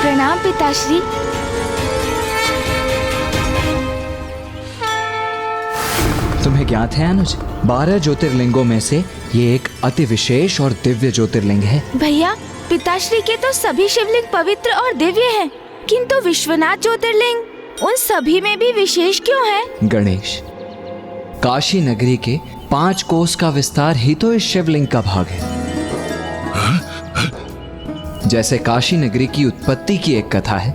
प्रणाम पिताश्री। तुम्हें ज्ञात है अनुज, 12 ज्योतिर्लिंगों में से ये एक अति विशेष और दिव्य ज्योतिर्लिंग है। भैया, पिताश्री के तो सभी शिवलिंग पवित्र और दिव्य हैं, किंतु विश्वनाथ ज्योतिर्लिंग उन सभी में भी विशेष क्यों है? गणेश, काशी नगरी के 5 कोस का विस्तार ही तो इस शिवलिंग का भाग है। जैसे काशी नगरी की उत्पत्ति की एक कथा है,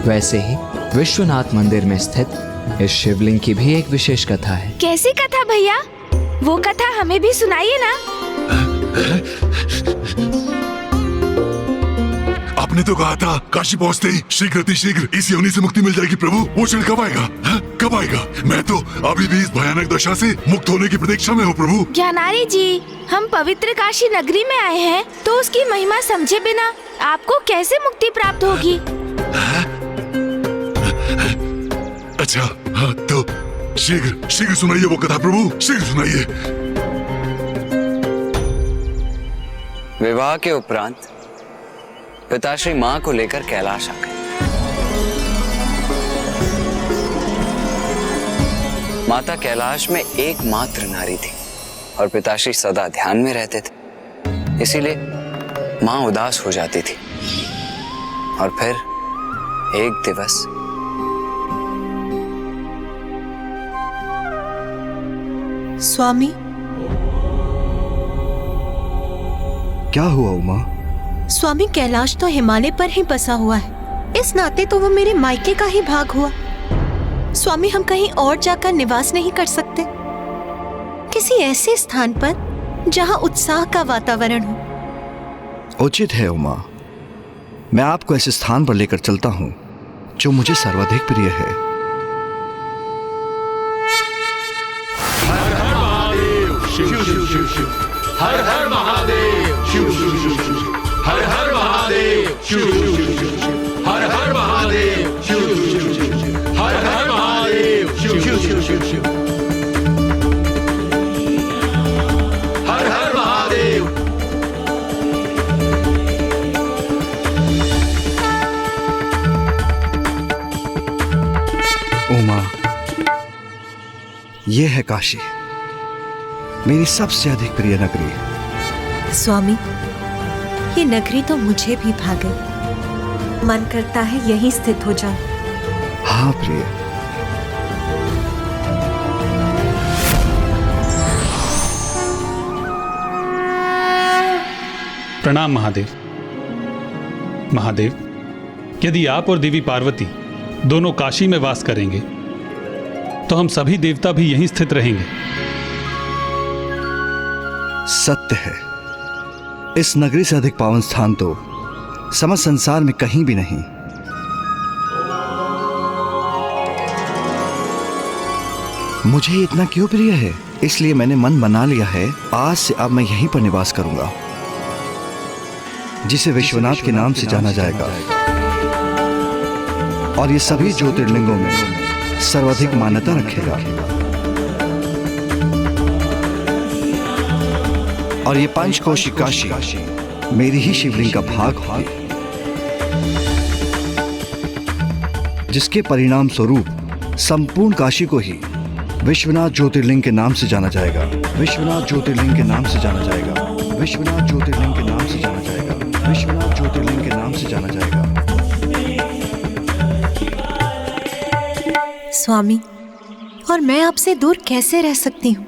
वैसे ही विश्वनाथ मंदिर में स्थित इस शिवलिंग की भी एक विशेष कथा है। कैसी कथा भैया? वो कथा हमें भी सुनाइए ना। आपने तो कहा था काशी पहुंचते ही शीघ्र इस योनि से मुक्ति मिल जाएगी प्रभु। वो क्षण कब आएगा? कब आएगा? मैं तो अभी भी इस भयानक दशा से मुक्त होने की प्रतीक्षा में हूँ प्रभु। ज्ञानारी जी, हम पवित्र काशी नगरी में आए हैं, तो उसकी महिमा समझे बिना आपको कैसे मुक्ति प्राप्त होगी? अच्छा, हाँ तो शीघ्र सुनाइए वो कथा प्रभु, शीघ्र सुनाइए। विवाह के उपरांत पिताश्री मां को लेकर कैलाश आ गए। माता कैलाश में एकमात्र नारी थी और पिताश्री सदा ध्यान में रहते थे, इसीलिए मां उदास हो जाती थी। और फिर एक दिवस स्वामी। क्या हुआ उमा? स्वामी, कैलाश तो हिमालय पर ही बसा हुआ है, इस नाते तो वो मेरे मायके का ही भाग हुआ। स्वामी, हम कहीं और जाकर निवास नहीं कर सकते? किसी ऐसे स्थान पर जहां उत्साह का वातावरण हो। उचित है उमा, मैं आपको ऐसे स्थान पर लेकर चलता हूँ जो मुझे सर्वाधिक प्रिय है। हर हर महादेव, शिव शिव शिव शिव। हर हर महादेव, शिव शिव शिव शिव। हर हर महादेव, शिव शिव शिव शिव। हर हर महादेव, शिव शिव शिव शिव। हर हर महादेव। उमा, ये है काशी, मेरी सबसे अधिक प्रिय नगरी। स्वामी, ये नगरी तो मुझे भी भा गई। मन करता है यहीं स्थित हो जाऊं। हाँ प्रिय। प्रणाम महादेव। महादेव, यदि आप और देवी पार्वती दोनों काशी में वास करेंगे तो हम सभी देवता भी यहीं स्थित रहेंगे। सत्य है, इस नगरी से अधिक पावन स्थान तो समस्त संसार में कहीं भी नहीं। मुझे इतना क्यों प्रिय है, इसलिए मैंने मन बना लिया है, आज से अब मैं यहीं पर निवास करूंगा, जिसे विश्वनाथ के नाम से जाना जाएगा और ये सभी ज्योतिर्लिंगों में सर्वाधिक मान्यता रखेगा। और ये पंचकोशी काशी मेरी ही शिवलिंग का भाग होगी, जिसके परिणाम स्वरूप संपूर्ण काशी को ही विश्वनाथ ज्योतिर्लिंग के नाम से जाना जाएगा। विश्वनाथ ज्योतिर्लिंग के नाम से जाना जाएगा। विश्वनाथ ज्योतिर्लिंग के नाम से जाना जाएगा। विश्वनाथ ज्योतिर्लिंग के नाम से जाना जाएगा। स्वामी, और मैं आपसे दूर कैसे रह सकती हूँ?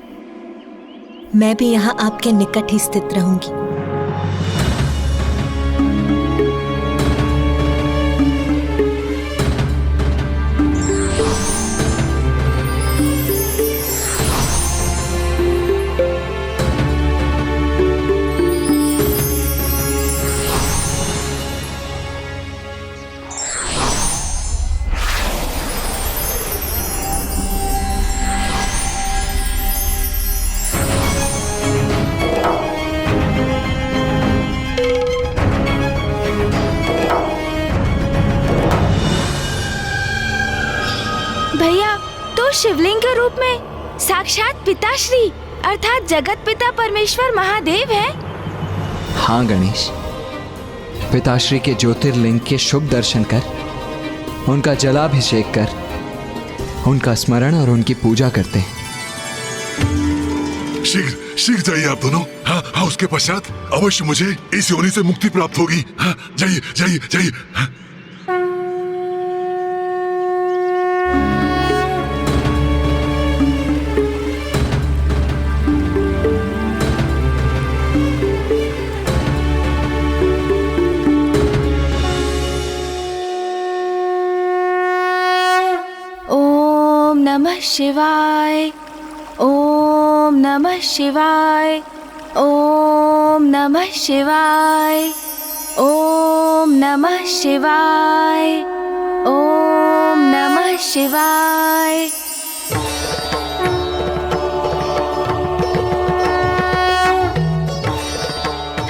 मैं भी यहाँ आपके निकट ही स्थित रहूंगी। रूप में साक्षात पिताश्री अर्थात जगत पिता परमेश्वर महादेव है। हाँ गणेश, पिताश्री के ज्योतिर्लिंग के शुभ दर्शन कर, उनका जलाभिषेक कर, उनका स्मरण और उनकी पूजा करते हैं। शीघ्र शीघ्र जाइए आप दोनों। हाँ हाँ, उसके पश्चात अवश्य मुझे इस योनि से मुक्ति प्राप्त होगी। हाँ, जाइए जाइए जाइए। हाँ। ओम नमः शिवाय, ओम नमः शिवाय, ओम नमः शिवाय, ओम नमः शिवाय, ओम नमः शिवाय।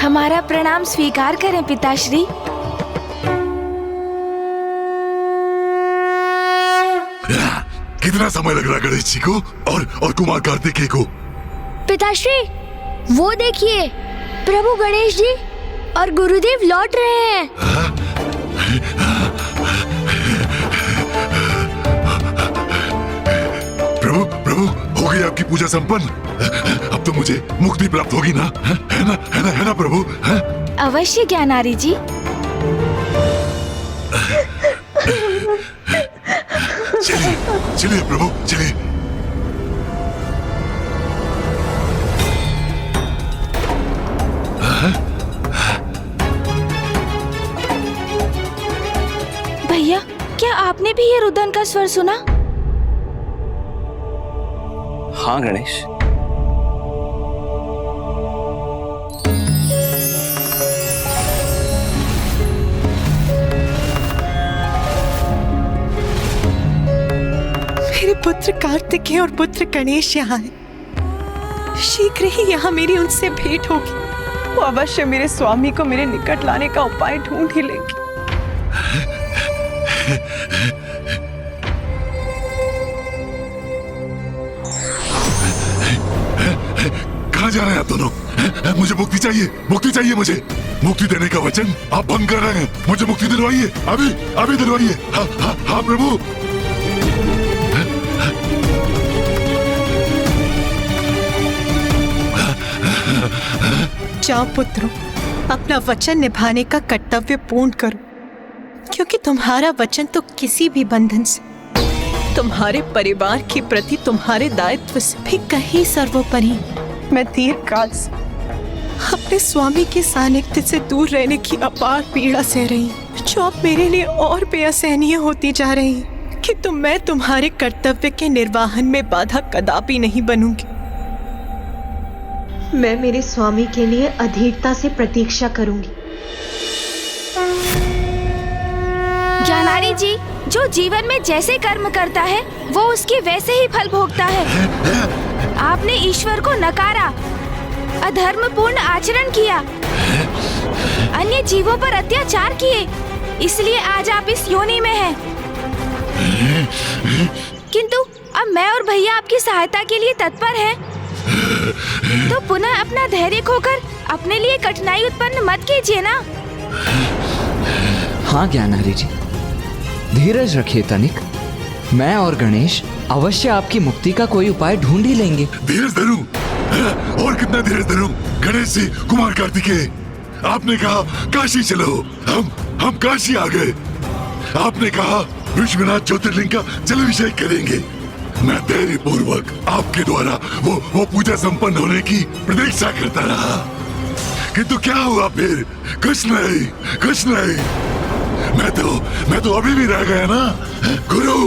हमारा प्रणाम स्वीकार करें पिताश्री। कितना समय लग रहा है गणेश जी को और कुमार कार्तिकेय को? पिताश्री, वो देखिए, प्रभु गणेश जी और गुरुदेव लौट रहे हैं। प्रभु प्रभु, हो गई आपकी पूजा संपन्न? अब तो मुझे मुक्ति प्राप्त होगी ना? है ना, है ना, है ना प्रभु? है? अवश्य ज्ञानारी जी। चलिए चलिए प्रभु, चलिए। भैया, क्या आपने भी ये रुदन का स्वर सुना? हाँ गणेश, मेरे पुत्र कार्तिकेय और पुत्र गणेश यहाँ हैं। शीघ्र ही यहाँ मेरी उनसे भेंट होगी। वो अवश्य मेरे स्वामी को मेरे निकट लाने का उपाय ढूंढ ही लेंगे। कहाँ जा रहे हैं आप दोनों? मुझे मुक्ति चाहिए, मुक्ति चाहिए मुझे। मुक्ति देने का वचन आप भंग कर रहे हैं। मुझे मुक्ति दिलवाइए, अभी अभी दिलवाइए। हाँ हाँ हाँ प्रभु। जाओ पुत्रों, अपना वचन निभाने का कर्तव्य पूर्ण करो, क्योंकि तुम्हारा वचन तो किसी भी बंधन से, तुम्हारे परिवार के प्रति तुम्हारे दायित्व से भी कहीं सर्वोपरि। मैं दीर्घकाल से अपने स्वामी के सानिध्य से दूर रहने की अपार पीड़ा सह रही हूँ, जो अब मेरे लिए और बेअसहनीय होती जा रही है। कि मैं तुम्हारे कर्तव्य के निर्वाहन में बाधा कदापि नहीं बनूंगी। मैं मेरे स्वामी के लिए अधीरता से प्रतीक्षा करूंगी। ज्ञानारी जी, जो जीवन में जैसे कर्म करता है वो उसके वैसे ही फल भोगता है। आपने ईश्वर को नकारा, अधर्मपूर्ण आचरण किया, अन्य जीवों पर अत्याचार किए, इसलिए आज आप इस योनि में हैं। किंतु अब मैं और भैया आपकी सहायता के लिए तत्पर हैं। तो पुनः अपना धैर्य खोकर अपने लिए कठिनाई उत्पन्न मत कीजिए ना। हाँ ज्ञानारी जी, धीरज रखिए तनिक। मैं और गणेश अवश्य आपकी मुक्ति का कोई उपाय ढूंढ ही लेंगे। धीरज धरूं? और कितना धीरज धरूं? गणेश जी, कुमार कार्तिकेय, आपने कहा काशी चलो, हम काशी आ गए। आपने कहा विश्वनाथ ज्योतिर्लिंग का जलाभिषेक करेंगे। मैं धैर्य पूर्वक आपके द्वारा वो पूजा संपन्न होने की प्रतीक्षा करता रहा, किंतु क्या हुआ फिर? कुछ नहीं, कुछ नहीं। मैं तो अभी भी रह गया ना। गुरु,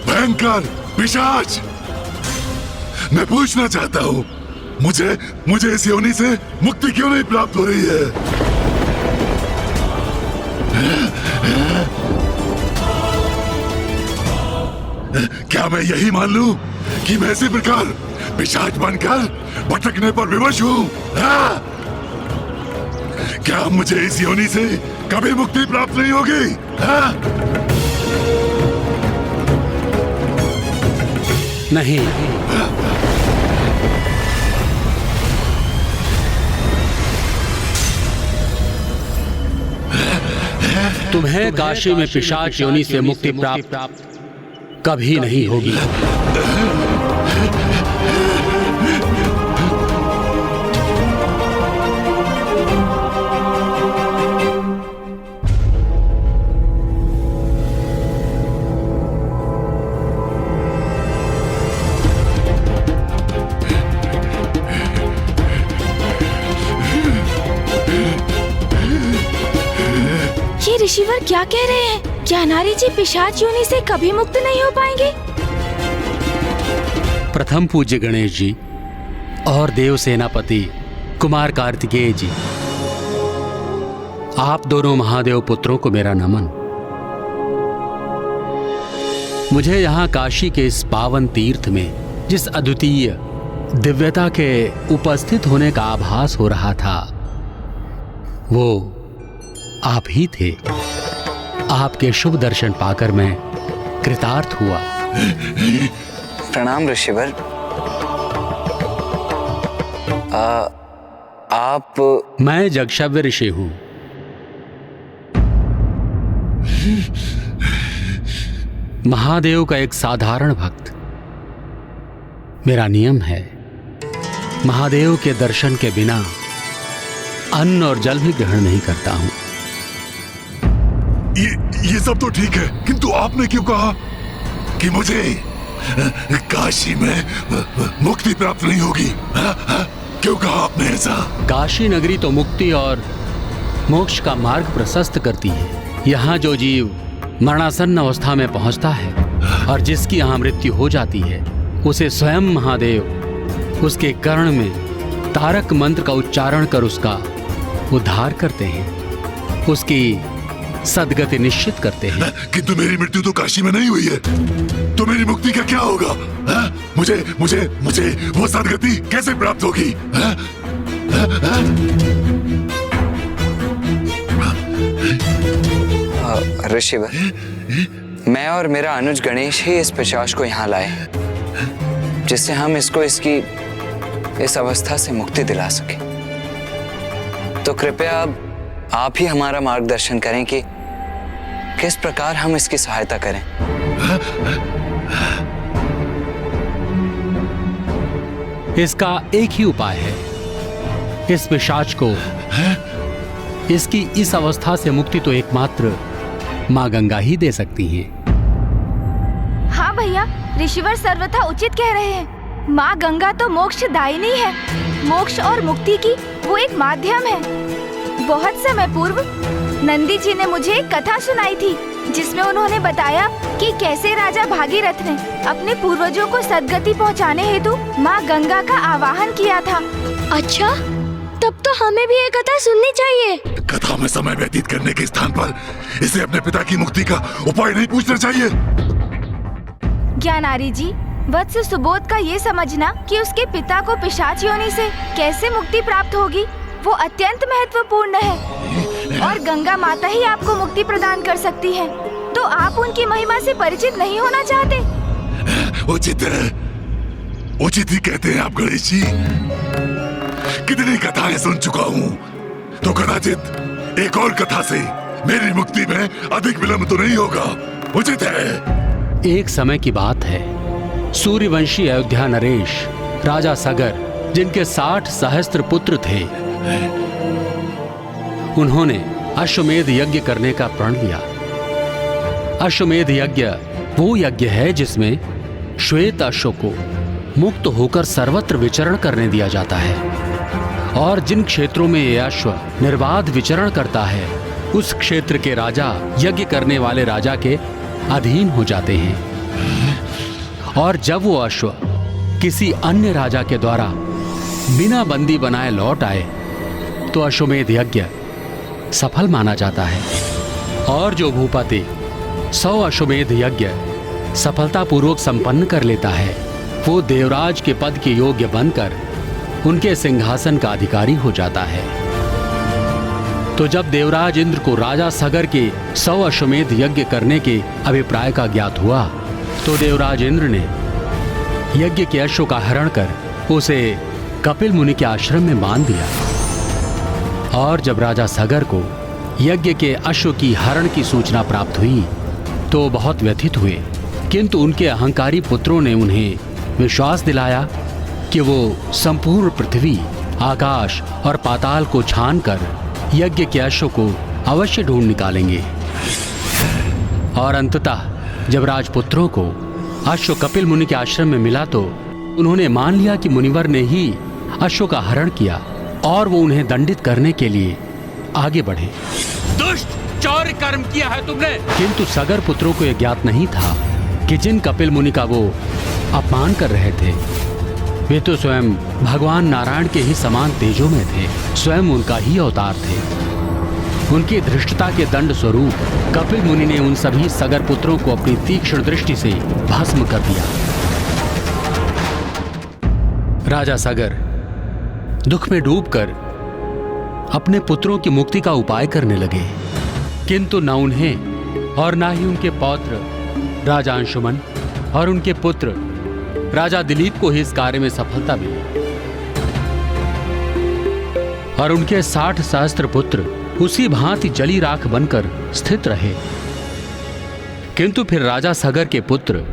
भयंकर, पिशाच। मैं पूछना चाहता हूँ, मुझे इस योनि से मुक्ति क्यों नहीं प्राप्त हो रही है? क्या मैं यही मान लूं कि मैं इसी प्रकार पिशाच बनकर भटकने पर विवश हूँ? क्या मुझे इस योनि से कभी मुक्ति प्राप्त नहीं होगी? नहीं, तुम्हें काशी में पिशाच योनि से मुक्ति प्राप्त कभी नहीं होगी। ये ऋषिवर क्या कह रहे हैं? क्या नारी जी पिशाच योनि से कभी मुक्त नहीं हो पाएंगे? प्रथम पूज्य गणेश जी और देव सेनापति कुमार कार्तिकेय जी, आप दोनों महादेव पुत्रों को मेरा नमन। मुझे यहाँ काशी के इस पावन तीर्थ में जिस अद्वितीय दिव्यता के उपस्थित होने का आभास हो रहा था, वो आप ही थे। आपके शुभ दर्शन पाकर मैं कृतार्थ हुआ। प्रणाम ऋषिवर। आप? मैं जगशव्य ऋषि हूं। महादेव का एक साधारण भक्त। मेरा नियम है, महादेव के दर्शन के बिना अन्न और जल भी ग्रहण नहीं करता हूं। ये सब तो ठीक है, किंतु आपने क्यों कहा कि मुझे काशी में मुक्ति प्राप्त नहीं होगी? क्यों कहा आपने ऐसा? काशी नगरी तो मुक्ति और मोक्ष का मार्ग प्रशस्त करती है। यहाँ जो जीव मरणासन्न अवस्था में पहुंचता है और जिसकी यहाँ मृत्यु हो जाती है, उसे स्वयं महादेव उसके कर्ण में तारक मंत्र का उच्चारण कर उसका उद्धार करते हैं, उसकी सदगति निश्चित करते हैं। किंतु मेरी मृत्यु तो काशी में नहीं हुई है, तो मेरी मुक्ति का क्या होगा? मुझे मुझे मुझे वो सदगति कैसे प्राप्त होगी? ऋषिवर, मैं और मेरा अनुज गणेश ही इस पिशाच को यहाँ लाए, जिससे हम इसको इसकी इस अवस्था से मुक्ति दिला सके। तो कृपया अब आप ही हमारा मार्गदर्शन करें कि किस प्रकार हम इसकी सहायता करें। इसका एक ही उपाय है। इस पिशाच को इसकी इस अवस्था से मुक्ति तो एकमात्र माँ गंगा ही दे सकती हैं। हाँ भैया, ऋषिवर सर्वथा उचित कह रहे हैं। माँ गंगा तो मोक्षदायिनी है। मोक्ष और मुक्ति की वो एक माध्यम है। बहुत समय पूर्व नंदी जी ने मुझे एक कथा सुनाई थी, जिसमें उन्होंने बताया कि कैसे राजा भागीरथ ने अपने पूर्वजों को सदगति पहुंचाने हेतु माँ गंगा का आवाहन किया था। अच्छा, तब तो हमें भी ये कथा सुननी चाहिए। कथा में समय व्यतीत करने के स्थान पर इसे अपने पिता की मुक्ति का उपाय नहीं पूछना चाहिए। ज्ञानारी जी, वत्स सुबोध का ये समझना कि उसके पिता को पिशाच योनि से कैसे मुक्ति प्राप्त होगी, वो अत्यंत महत्वपूर्ण है और गंगा माता ही आपको मुक्ति प्रदान कर सकती है। तो आप उनकी महिमा से परिचित नहीं होना चाहते? उचित ही कहते हैं आप गणेश जी। कितनी कथाएं सुन चुका हूँ, तो कदाचित एक और कथा से मेरी मुक्ति में अधिक विलंब तो नहीं होगा। उचित है। एक समय की बात है, सूर्यवंशी अयोध्या नरेश राजा सगर, जिनके 60 सहस्त्र पुत्र थे, उन्होंने अश्वमेध यज्ञ करने का प्रण लिया। अश्वमेध यज्ञ वो यज्ञ है जिसमें श्वेत अश्व को मुक्त होकर सर्वत्र विचरण करने दिया जाता है, और जिन क्षेत्रों में यह अश्व निर्बाध विचरण करता है, उस क्षेत्र के राजा यज्ञ करने वाले राजा के अधीन हो जाते हैं। और जब वो अश्व किसी अन्य राजा के द्वारा बिना बंदी बनाए लौट आए, तो अश्वमेध यज्ञ सफल माना जाता है। और जो भूपति 100 अश्वमेध यज्ञ सफलतापूर्वक संपन्न कर लेता है, वो देवराज के पद के योग्य बनकर उनके सिंहासन का अधिकारी हो जाता है। तो जब देवराज इंद्र को राजा सगर के 100 अश्वमेध यज्ञ करने के अभिप्राय का ज्ञात हुआ, तो देवराज इंद्र ने यज्ञ के अश्व का हरण कर उसे कपिल मुनि के आश्रम में बांध दिया। और जब राजा सगर को यज्ञ के अश्व की हरण की सूचना प्राप्त हुई तो बहुत व्यथित हुए, किंतु उनके अहंकारी पुत्रों ने उन्हें विश्वास दिलाया कि वो संपूर्ण पृथ्वी, आकाश और पाताल को छानकर यज्ञ के अश्व को अवश्य ढूंढ निकालेंगे। और अंततः जब राजपुत्रों को अश्व कपिल मुनि के आश्रम में मिला तो उन्होंने मान लिया कि मुनिवर ने ही अश्व का हरण किया और वो उन्हें दंडित करने के लिए आगे बढ़े। दुष्ट, चौर्य कर्म किया है तुमने। किंतु सगर पुत्रों को यह ज्ञात नहीं था कि जिन कपिल मुनि का वो अपमान कर रहे थे वे तो स्वयं भगवान नारायण के ही समान तेजो में थे, स्वयं उनका ही अवतार थे। उनकी धृष्टता के दंड स्वरूप कपिल मुनि ने उन सभी सगर पुत्रों को अपनी तीक्ष्ण दृष्टि से भस्म कर दिया। राजा सगर दुख में डूबकर अपने पुत्रों की मुक्ति का उपाय करने लगे, किंतु न उन्हें और न ही उनके पौत्र राजा अंशुमन और उनके पुत्र राजा दिलीप को ही इस कार्य में सफलता मिली। और उनके 60 सहस्त्र पुत्र उसी भांति जली राख बनकर स्थित रहे। किंतु फिर राजा सगर के पुत्र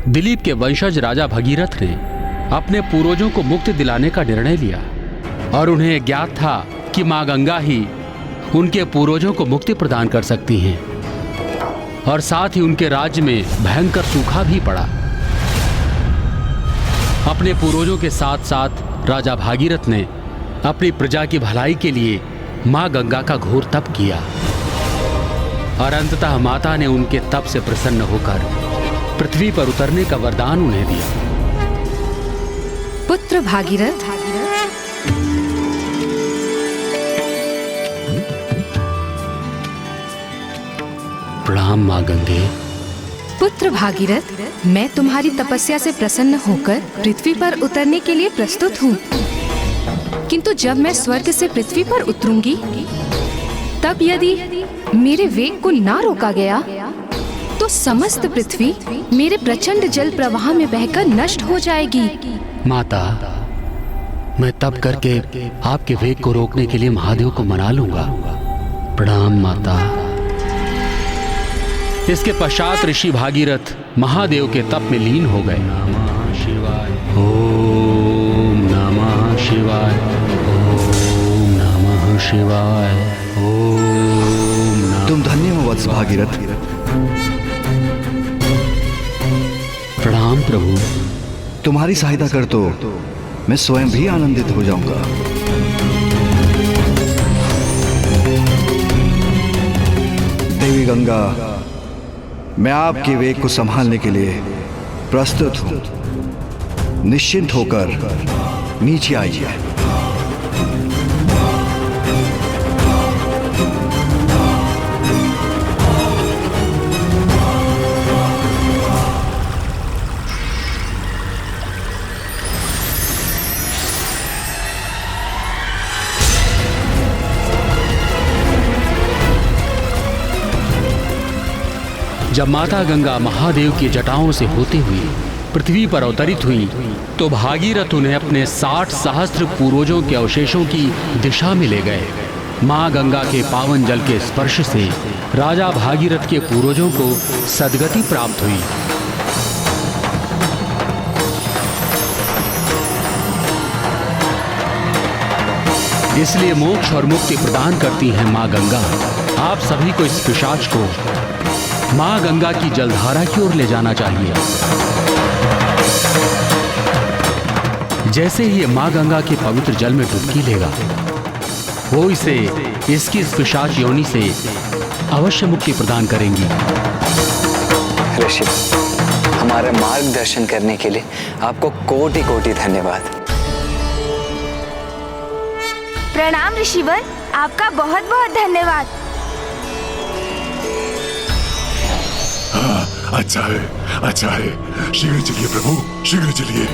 दिलीप के वंशज राजा भगीरथ ने अपने पूर्वजों को मुक्ति दिलाने का निर्णय लिया और उन्हें ज्ञात था कि मां गंगा ही उनके पूर्वजों को मुक्ति प्रदान कर सकती हैं। और साथ ही उनके राज्य में भयंकर सूखा भी पड़ा। अपने पूर्वजों के साथ साथ राजा भागीरथ ने अपनी प्रजा की भलाई के लिए मां गंगा का घोर तप किया और अंततः माता ने उनके तप से प्रसन्न होकर पृथ्वी पर उतरने का वरदान उन्हें दिया। पुत्र भागीरथ, प्रणाम मां गंगे। पुत्र भागीरथ, मैं तुम्हारी तपस्या से प्रसन्न होकर पृथ्वी पर उतरने के लिए प्रस्तुत हूँ। किंतु जब मैं स्वर्ग से पृथ्वी पर उतरूंगी तब यदि मेरे वेग को ना रोका गया तो समस्त पृथ्वी मेरे प्रचंड जल प्रवाह में बहकर नष्ट हो जाएगी। माता, मैं तप करके आपके वेग को रोकने के लिए महादेव को मना लूंगा। प्रणाम माता। इसके पश्चात ऋषि भागीरथ महादेव के तप में लीन हो गए। नमः शिवाय, ओम नमः शिवाय, ओम नमः शिवाय, ओम नमः। तुम धन्य हो वत्स भागीरथ। प्रणाम प्रभु। तुम्हारी सहायता कर तो मैं स्वयं भी आनंदित हो जाऊंगा। देवी गंगा, मैं आपके वेग को संभालने के लिए प्रस्तुत हूं। निश्चिंत होकर नीचे आइए। जब माता गंगा महादेव की जटाओं से होते हुए पृथ्वी पर अवतरित हुई तो भागीरथ उन्हें अपने 60 सहस्त्र पूर्वजों के अवशेषों की दिशा में ले गए। मां गंगा के पावन जल के स्पर्श से राजा भागीरथ के पूर्वजों को सद्गति प्राप्त हुई। इसलिए मोक्ष और मुक्ति प्रदान करती हैं मां गंगा। आप सभी को इस पिशाच को मां गंगा की जलधारा की ओर ले जाना चाहिए। जैसे ही ये मां गंगा के पवित्र जल में डुबकी लेगा वो इसे इसकी इस पिशाच योनि से अवश्य मुक्ति प्रदान करेंगी। ऋषि, हमारा मार्गदर्शन करने के लिए आपको कोटि कोटि धन्यवाद। प्रणाम ऋषिवर, आपका बहुत बहुत धन्यवाद। अच्छा है। शीघ्र चलिए प्रभु, शीघ्र चलिए।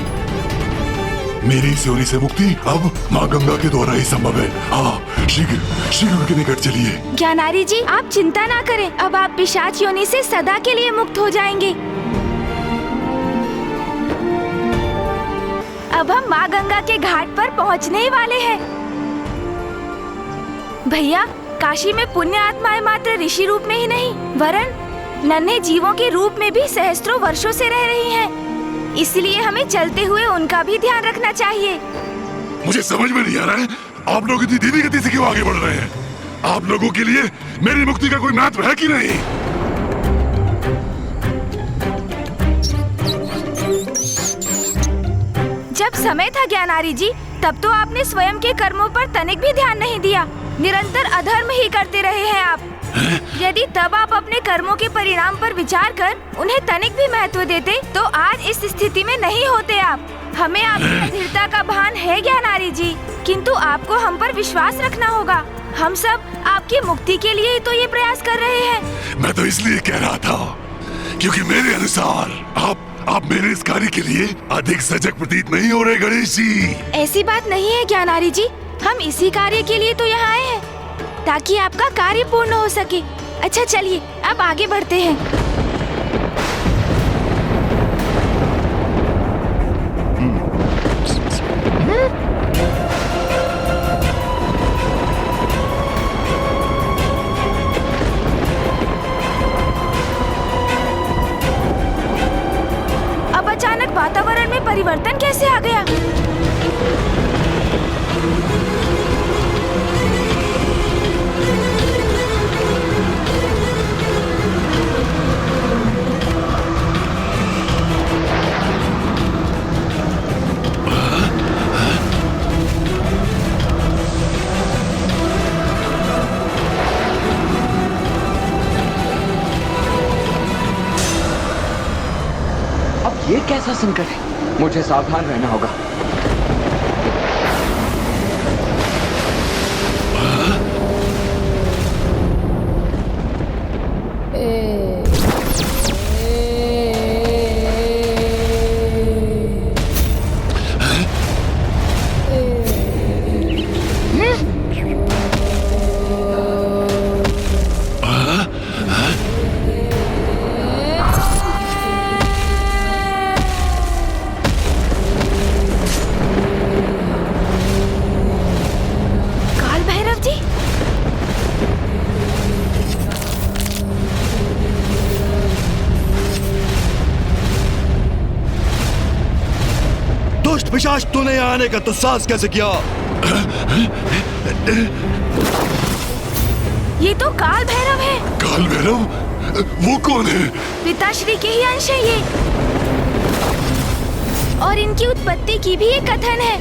मेरी इस योनि से मुक्ति अब माँ गंगा के द्वारा ही संभव है। हाँ, शीघ्र उनके निकट चलिए। ज्ञानारी जी, आप चिंता ना करें, अब आप पिशाच योनि से सदा के लिए मुक्त हो जाएंगे। अब हम माँ गंगा के घाट पर पहुँचने ही वाले हैं। भैया, काशी में पुण्य आत्माएं मात्र ऋषि रूप में ही नहीं, वरन नन्हे जीवों के रूप में भी सहस्त्रों वर्षों से रह रही हैं। इसलिए हमें चलते हुए उनका भी ध्यान रखना चाहिए। मुझे समझ में नहीं आ रहा है, आप लोग इतनी धीमी गति से क्यों आगे बढ़ रहे हैं? आप लोगों के लिए मेरी मुक्ति का कोई महत्व है कि नहीं? जब समय था ज्ञानारी जी, तब तो आपने स्वयं के कर्मों पर तनिक भी ध्यान नहीं दिया। निरंतर अधर्म ही करते रहे हैं आप। यदि तब आप अपने कर्मों के परिणाम पर विचार कर उन्हें तनिक भी महत्व देते, तो आज इस स्थिति में नहीं होते आप। हमें आपकी अधीरता का भान है ज्ञानारी जी, किंतु आपको हम पर विश्वास रखना होगा। हम सब आपकी मुक्ति के लिए ही तो ये प्रयास कर रहे हैं। मैं तो इसलिए कह रहा था क्योंकि मेरे अनुसार आप मेरे इस कार्य के लिए अधिक सजग प्रतीत नहीं हो रहे गणेश जी। ऐसी बात नहीं है ज्ञानारी जी, हम इसी कार्य के लिए तो यहाँ आए हैं, ताकि आपका कार्य पूर्ण हो सके। अच्छा चलिए, अब आगे बढ़ते हैं। अब अचानक वातावरण में परिवर्तन कैसे आ गया? ये कैसा संकट है? मुझे सावधान रहना होगा। पिशाच, तूने यहाँ आने का दुस्साहस कैसे किया? ये तो काल भैरव है। काल भैरव? वो कौन है? पिताश्री के ही अंश है ये, और इनकी उत्पत्ति की भी एक कथन है।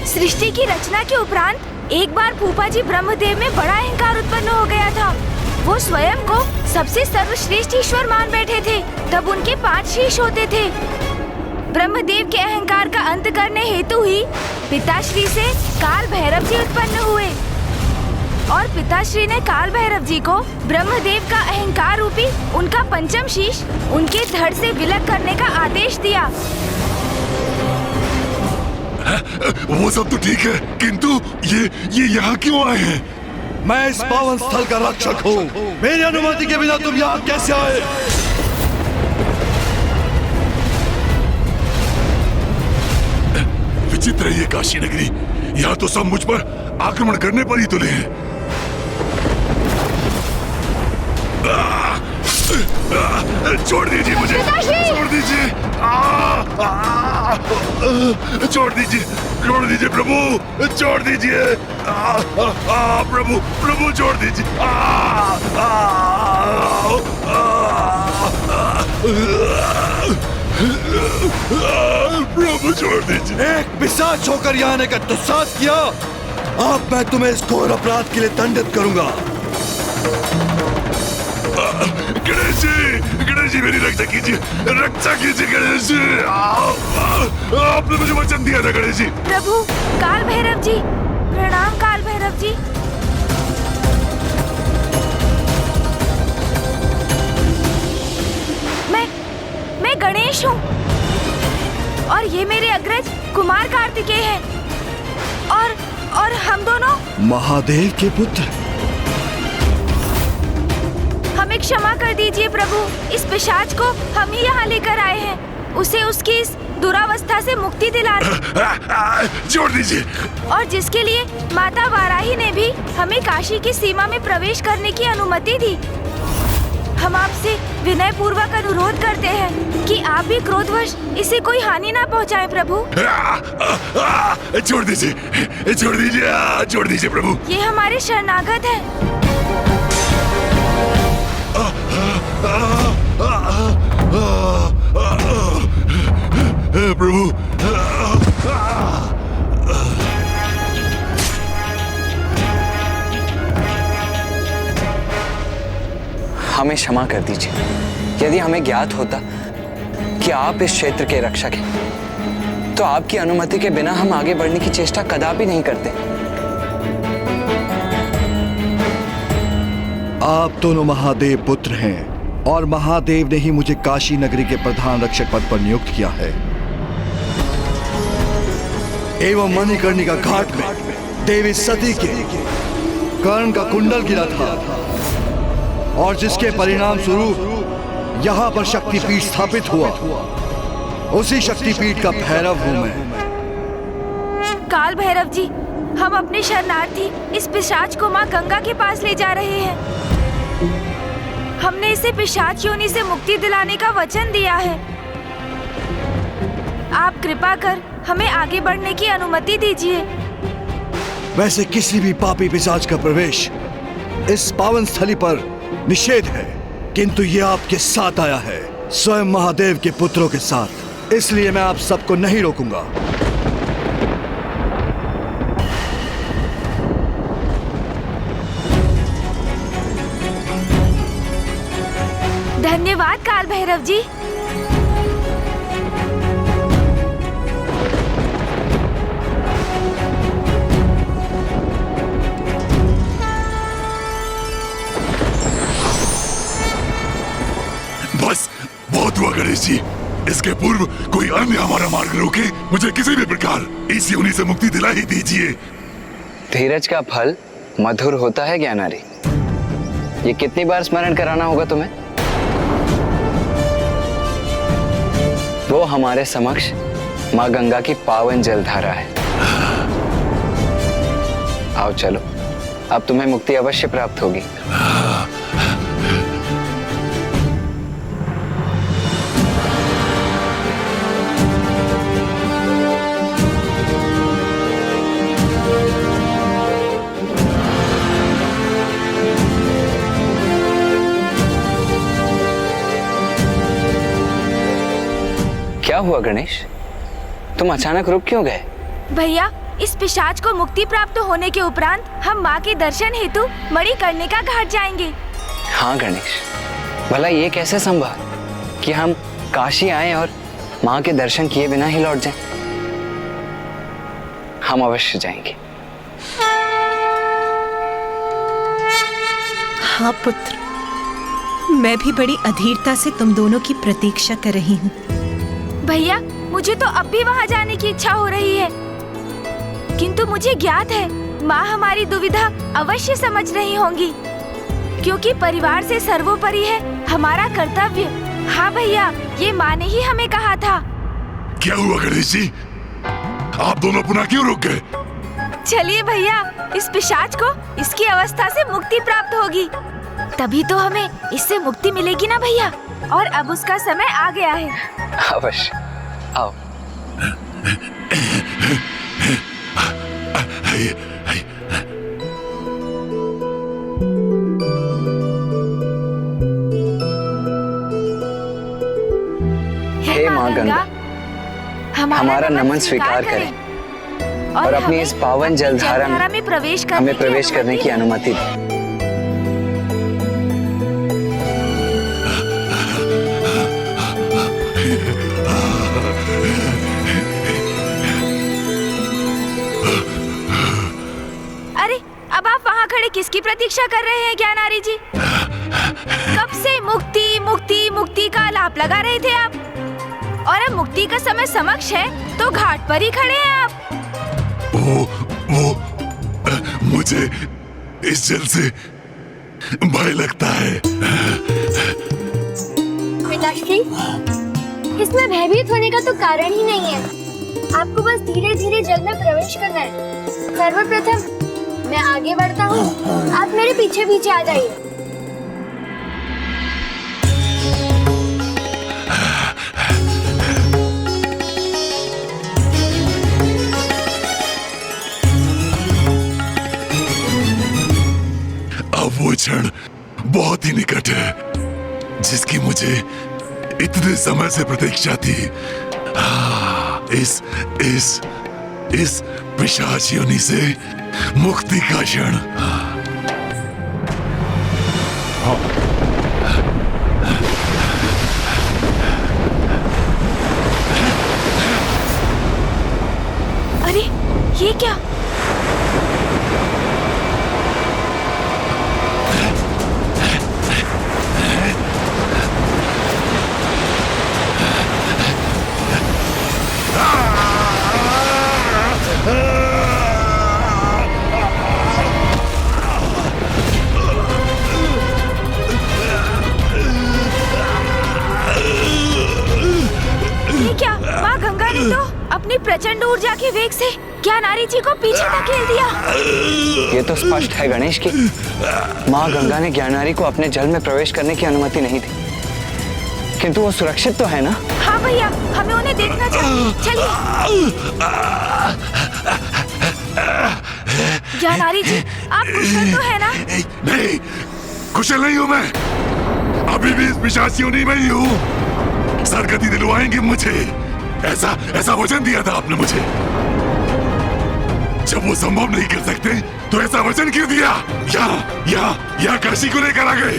सृष्टि की रचना के उपरांत एक बार फूफा जी ब्रह्मदेव में बड़ा अहंकार उत्पन्न हो गया था। वो स्वयं को सबसे सर्वश्रेष्ठ ईश्वर मान बैठे थे। तब उनके 5 शीश होते थे। ब्रह्मदेव के अहंकार का अंत करने हेतु ही पिताश्री से काल भैरव जी उत्पन्न हुए, और पिताश्री ने काल भैरव जी को ब्रह्मदेव का अहंकार रूपी उनका 5म शीश उनके धड़ से विलग करने का आदेश दिया। वो सब तो ठीक है, किंतु ये यहाँ क्यों आए हैं? मैं इस पावन स्थल का रक्षक हूँ। मेरी अनुमति के बिना तुम यहाँ कैसे आए? विचित्र है ये काशी नगरी। यहाँ तो सब मुझ पर आक्रमण करने पर ही तुले हैं। छोड़ दीजिए मुझे, छोड़ दीजिए, छोड़ दीजिए, छोड़ दीजिए प्रभु, छोड़ दीजिए, प्रभु, प्रभु छोड़ दीजिए, प्रभु छोड़ दीजिए। एक पिशाच होकर यहाँ आने का दुस्साहस किया। अब मैं तुम्हें इस घोर अपराध के लिए दंडित करूंगा। गणेश जी मेरी रक्षा कीजिए, रक्षा कीजिए गणेश जी। आपने मुझे वचन दिया था गणेश जी। प्रभु काल भैरव जी, प्रणाम काल भैरव जी। मैं गणेश हूँ, और ये मेरे अग्रज कुमार कार्तिकेय हैं, और हम दोनों महादेव के पुत्र। हमें क्षमा कर दीजिए प्रभु, इस पिशाच को हम ही यहाँ लेकर आए हैं। उसे उसकी इस दुरावस्था से मुक्ति दिलाने छोड़ दीजिए। और जिसके लिए माता वाराही ने भी हमें काशी की सीमा में प्रवेश करने की अनुमति दी। हम आपसे विनय पूर्वक अनुरोध करते हैं कि आप भी क्रोधवश इसे कोई हानि ना पहुंचाएं प्रभु। छोड़ दीजिए, छोड़ दीजिए, छोड़ दीजिए प्रभु। ये हमारे शरणागत हैं। प्रभु, हमें क्षमा कर दीजिए। यदि हमें ज्ञात होता कि आप इस क्षेत्र के रक्षक हैं, तो आपकी अनुमति के बिना हम आगे बढ़ने की चेष्टा कदापि नहीं करते। आप दोनों महादेव पुत्र हैं और महादेव ने ही मुझे काशी नगरी के प्रधान रक्षक पद पर नियुक्त किया है। एवं मणिकर्णिका घाट में देवी सती के कर्ण का कुंडल गिरा था और जिसके परिणाम स्वरूप यहाँ पर शक्तिपीठ स्थापित हुआ। उसी शक्तिपीठ का भैरव हूँ मैं। काल भैरव जी, हम अपने शरणार्थी इस पिशाच को माँ गंगा के पास ले जा रहे हैं। हमने इसे पिशाच योनि से मुक्ति दिलाने का वचन दिया है। आप कृपा कर हमें आगे बढ़ने की अनुमति दीजिए। वैसे किसी भी पापी पिशाच का प्रवेश इस पावन स्थली पर निषेध है, किंतु ये आपके साथ आया है, स्वयं महादेव के पुत्रों के साथ। इसलिए मैं आप सबको नहीं रोकूंगा। धन्यवाद काल भैरव जी। बस बहुत हुआ गणेश जी। इसके पूर्व कोई अन्य हमारा मार्ग रोके, मुझे किसी भी प्रकार इस योनि से मुक्ति दिला ही दीजिए। धीरज का फल मधुर होता है ज्ञानारी। ये कितनी बार स्मरण कराना होगा तुम्हें? वो हमारे समक्ष माँ गंगा की पावन जलधारा है। आओ चलो, अब तुम्हें मुक्ति अवश्य प्राप्त होगी। क्या हुआ गणेश, तुम अचानक रुक क्यों गए? भैया, इस पिशाच को मुक्ति प्राप्त होने के उपरांत हम माँ के दर्शन हेतु मणिकर्णिका घाट जाएंगे। हाँ गणेश, भला ये कैसे संभव कि हम काशी आए और माँ के दर्शन किए बिना ही लौट जाएं? हम अवश्य जाएंगे। हाँ पुत्र, मैं भी बड़ी अधीरता से तुम दोनों की प्रतीक्षा कर रही हूँ। भैया, मुझे तो अब भी वहाँ जाने की इच्छा हो रही है, किंतु मुझे ज्ञात है माँ हमारी दुविधा अवश्य समझ रही होंगी, क्योंकि परिवार से सर्वोपरि है हमारा कर्तव्य। हाँ भैया, ये माँ ने ही हमें कहा था। क्या हुआ गणेश जी, आप दोनों पुनः क्यों रुक गए? चलिए भैया, इस पिशाच को इसकी अवस्था से मुक्ति प्राप्त होगी, तभी तो हमें इससे मुक्ति मिलेगी ना भैया। और अब उसका समय आ गया है। अवश्य, आओ। हे माँ गंगा, हमारा नमन स्वीकार करें और अपनी इस पावन जलधारा में हमें प्रवेश करने की अनुमति दें। अरे, अब आप वहाँ खड़े किसकी प्रतीक्षा कर रहे हैं ज्ञानारी जी? कब से मुक्ति मुक्ति मुक्ति का आलाप लगा रहे थे आप, और अब मुक्ति का समय समक्ष है तो घाट पर ही खड़े हैं आप। वो मुझे इस जल से भय लगता है। पिताश्री, इसमें भयभीत होने का तो कारण ही नहीं है। आपको बस धीरे धीरे जल में प्रवेश करना है। सर्वप्रथम मैं आगे बढ़ता हूँ, आप मेरे पीछे पीछे आ जाइए। अब वो क्षण बहुत ही निकट है जिसकी मुझे इतने समय से प्रतीक्षा थी। इस पिशाच योनि से मुक्ति का क्षण। अरे ये क्या? तो अपनी प्रचंड ऊर्जा के वेग से ज्ञानारी जी को पीछे धकेल दिया। ये तो स्पष्ट है गणेश की माँ गंगा ने ज्ञानारी को अपने जल में प्रवेश करने की अनुमति नहीं दी, किंतु वो सुरक्षित तो है ना? हाँ भैया, हमें उन्हें देखना चाहिए। चलिए। ज्ञानारी जी, आप कुशल तो है ना? नहीं, कुशल नहीं हूँ मैं। अभी भी इस पिशाच योनि में ही हूँ। सरगति दिलवाएंगे मुझे, ऐसा वचन दिया था आपने मुझे। जब वो संभव नहीं कर सकते तो ऐसा वचन क्यों दिया? यहाँ काशी को लेकर आ गए।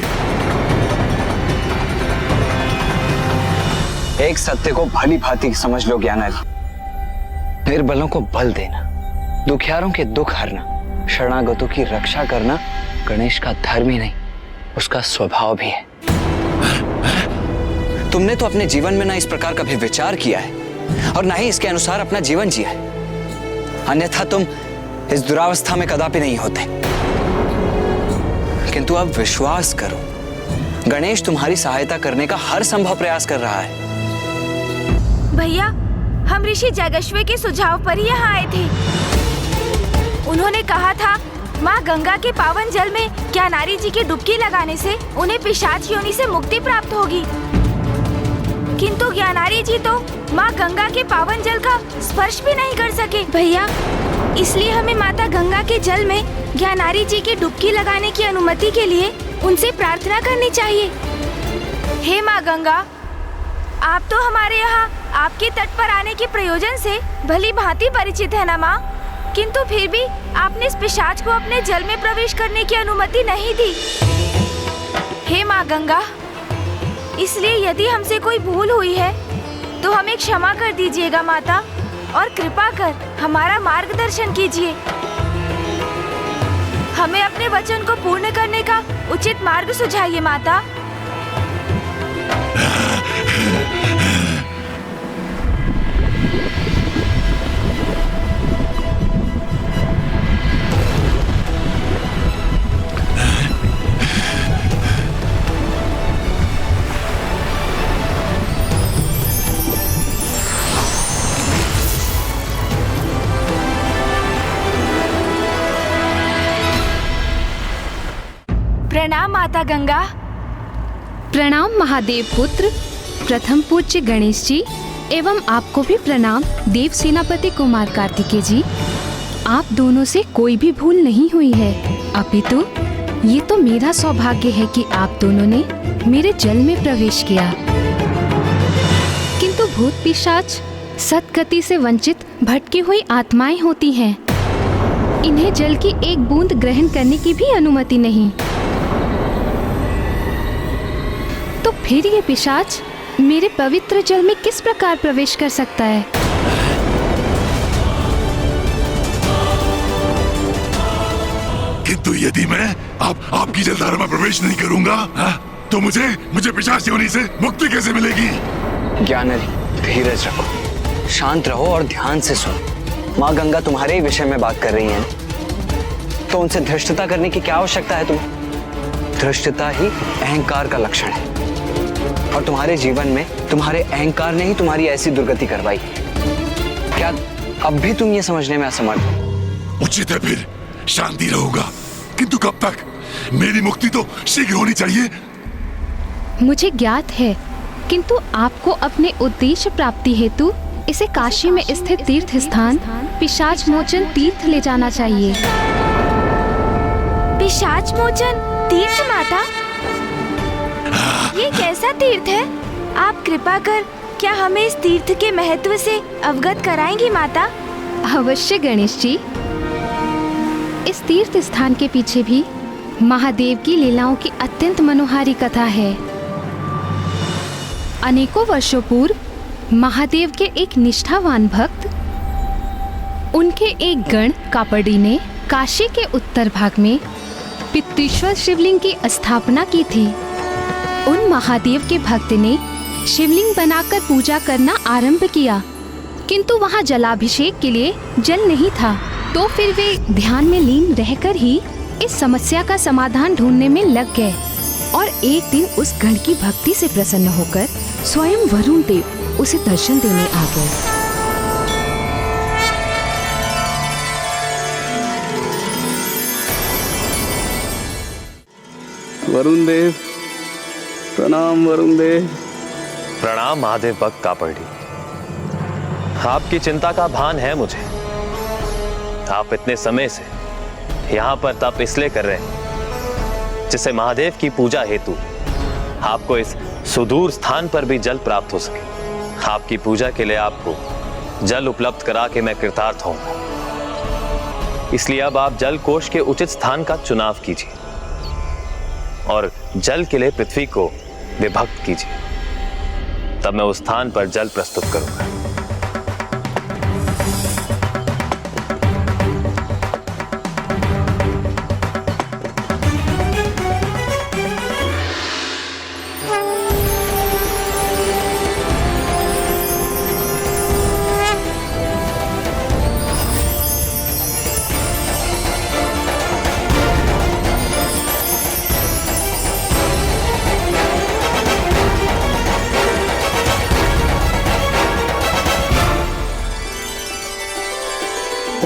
एक सत्य को भली भांति समझ लो ज्ञानारी। निर्बलों को बल देना, दुखियारों के दुख हरना, शरणागतों की रक्षा करना गणेश का धर्म ही नहीं, उसका स्वभाव भी है। तुमने तो अपने जीवन में ना इस प्रकार कभी विचार किया है और ना ही इसके अनुसार अपना जीवन जिया है, अन्यथा तुम इस दुरावस्था में कदापि नहीं होते। किंतु अब विश्वास करो, गणेश तुम्हारी सहायता करने का हर संभव प्रयास कर रहा है। भैया, हम ऋषि जगश्वे के सुझाव पर ही यहाँ आए थे। उन्होंने कहा था माँ गंगा के पावन जल में ज्ञानारी जी की डुबकी लगाने से उन्हें पिशाच योनि से मुक्ति प्राप्त होगी, किंतु ज्ञानारी जी तो माँ गंगा के पावन जल का स्पर्श भी नहीं कर सके। भैया, इसलिए हमें माता गंगा के जल में ज्ञानारी जी की डुबकी लगाने की अनुमति के लिए उनसे प्रार्थना करनी चाहिए। हे माँ गंगा, आप तो हमारे यहाँ आपके तट पर आने के प्रयोजन से भली भांति परिचित है ना माँ, किंतु फिर भी आपने इस पिशाच को अपने जल में प्रवेश करने की अनुमति नहीं दी। हे माँ गंगा, इसलिए यदि हमसे कोई भूल हुई है तो हमें क्षमा कर दीजिएगा माता, और कृपा कर हमारा मार्गदर्शन कीजिए। हमें अपने वचन को पूर्ण करने का उचित मार्ग सुझाइए माता। प्रणाम माता गंगा। प्रणाम महादेव पुत्र, प्रथम पूज्य गणेश जी, एवं आपको भी प्रणाम देव सेनापति कुमार कार्तिकेय जी। आप दोनों से कोई भी भूल नहीं हुई है, अपितु ये तो मेरा सौभाग्य है कि आप दोनों ने मेरे जल में प्रवेश किया। किंतु भूत पिशाच सद्गति से वंचित भटकी हुई आत्माएं होती हैं। इन्हें जल की एक बूंद ग्रहण करने की भी अनुमति नहीं। तो फिर ये पिशाच मेरे पवित्र जल में किस प्रकार प्रवेश कर सकता है? किंतु यदि मैं आपकी जलधारा में प्रवेश नहीं करूंगा, तो मुझे पिशाच योनि से मुक्ति कैसे मिलेगी? ज्ञानारी, धीरज रखो, शांत रहो और ध्यान से सुनो। माँ गंगा तुम्हारे ही विषय में बात कर रही है, तो उनसे धृष्टता करने की क्या आवश्यकता है तुम्हें? धृष्टता ही अहंकार का लक्षण है। और तुम्हारे जीवन में तुम्हारे अहंकार ने ही तुम्हारी ऐसी दुर्गति करवाई। क्या अब भी तुम ये समझने में असमर्थ हो? उचित है, फिर शांति रहूंगा, किंतु कब तक? मेरी मुक्ति तो शीघ्र होनी चाहिए। मुझे ज्ञात है, किंतु आपको अपने उद्देश्य प्राप्ति हेतु इसे काशी में स्थित तीर्थ स्थान पिशाच मोचन तीर्थ ले जाना चाहिए। पिशाच मोचन तीर्थ माता, ये कैसा तीर्थ है? आप कृपा कर क्या हमें इस तीर्थ के महत्व से अवगत कराएंगी माता? अवश्य गणेश जी। इस तीर्थ स्थान के पीछे भी महादेव की लीलाओं की अत्यंत मनोहारी कथा है। अनेकों वर्षों पूर्व महादेव के एक निष्ठावान भक्त, उनके एक गण कापड़ी ने काशी के उत्तर भाग में पितृश्वर शिवलिंग की स्थापना की थी। उन महादेव के भक्त ने शिवलिंग बनाकर पूजा करना आरंभ किया, किंतु वहां जलाभिषेक के लिए जल नहीं था। तो फिर वे ध्यान में लीन रहकर ही इस समस्या का समाधान ढूंढने में लग गए और एक दिन उस गण की भक्ति से प्रसन्न होकर स्वयं वरुण देव उसे दर्शन देने आ गए। वरुण देव, प्रणाम वरुण देव। प्रणाम महादेव भक्त कापड़ी। आपकी चिंता का भान है मुझे। आप इतने समय से यहाँ पर तप इसलिए कर रहे हैं जिससे महादेव की पूजा हेतु आपको इस सुदूर स्थान पर भी जल प्राप्त हो सके। आपकी पूजा के लिए आपको जल उपलब्ध करा के मैं कृतार्थ होऊंगा। इसलिए अब आप जल कोष के उचित स्थान का चुनाव कीजिए और जल के लिए पृथ्वी को विभक्त कीजिए, तब मैं उस स्थान पर जल प्रस्तुत करूंगा।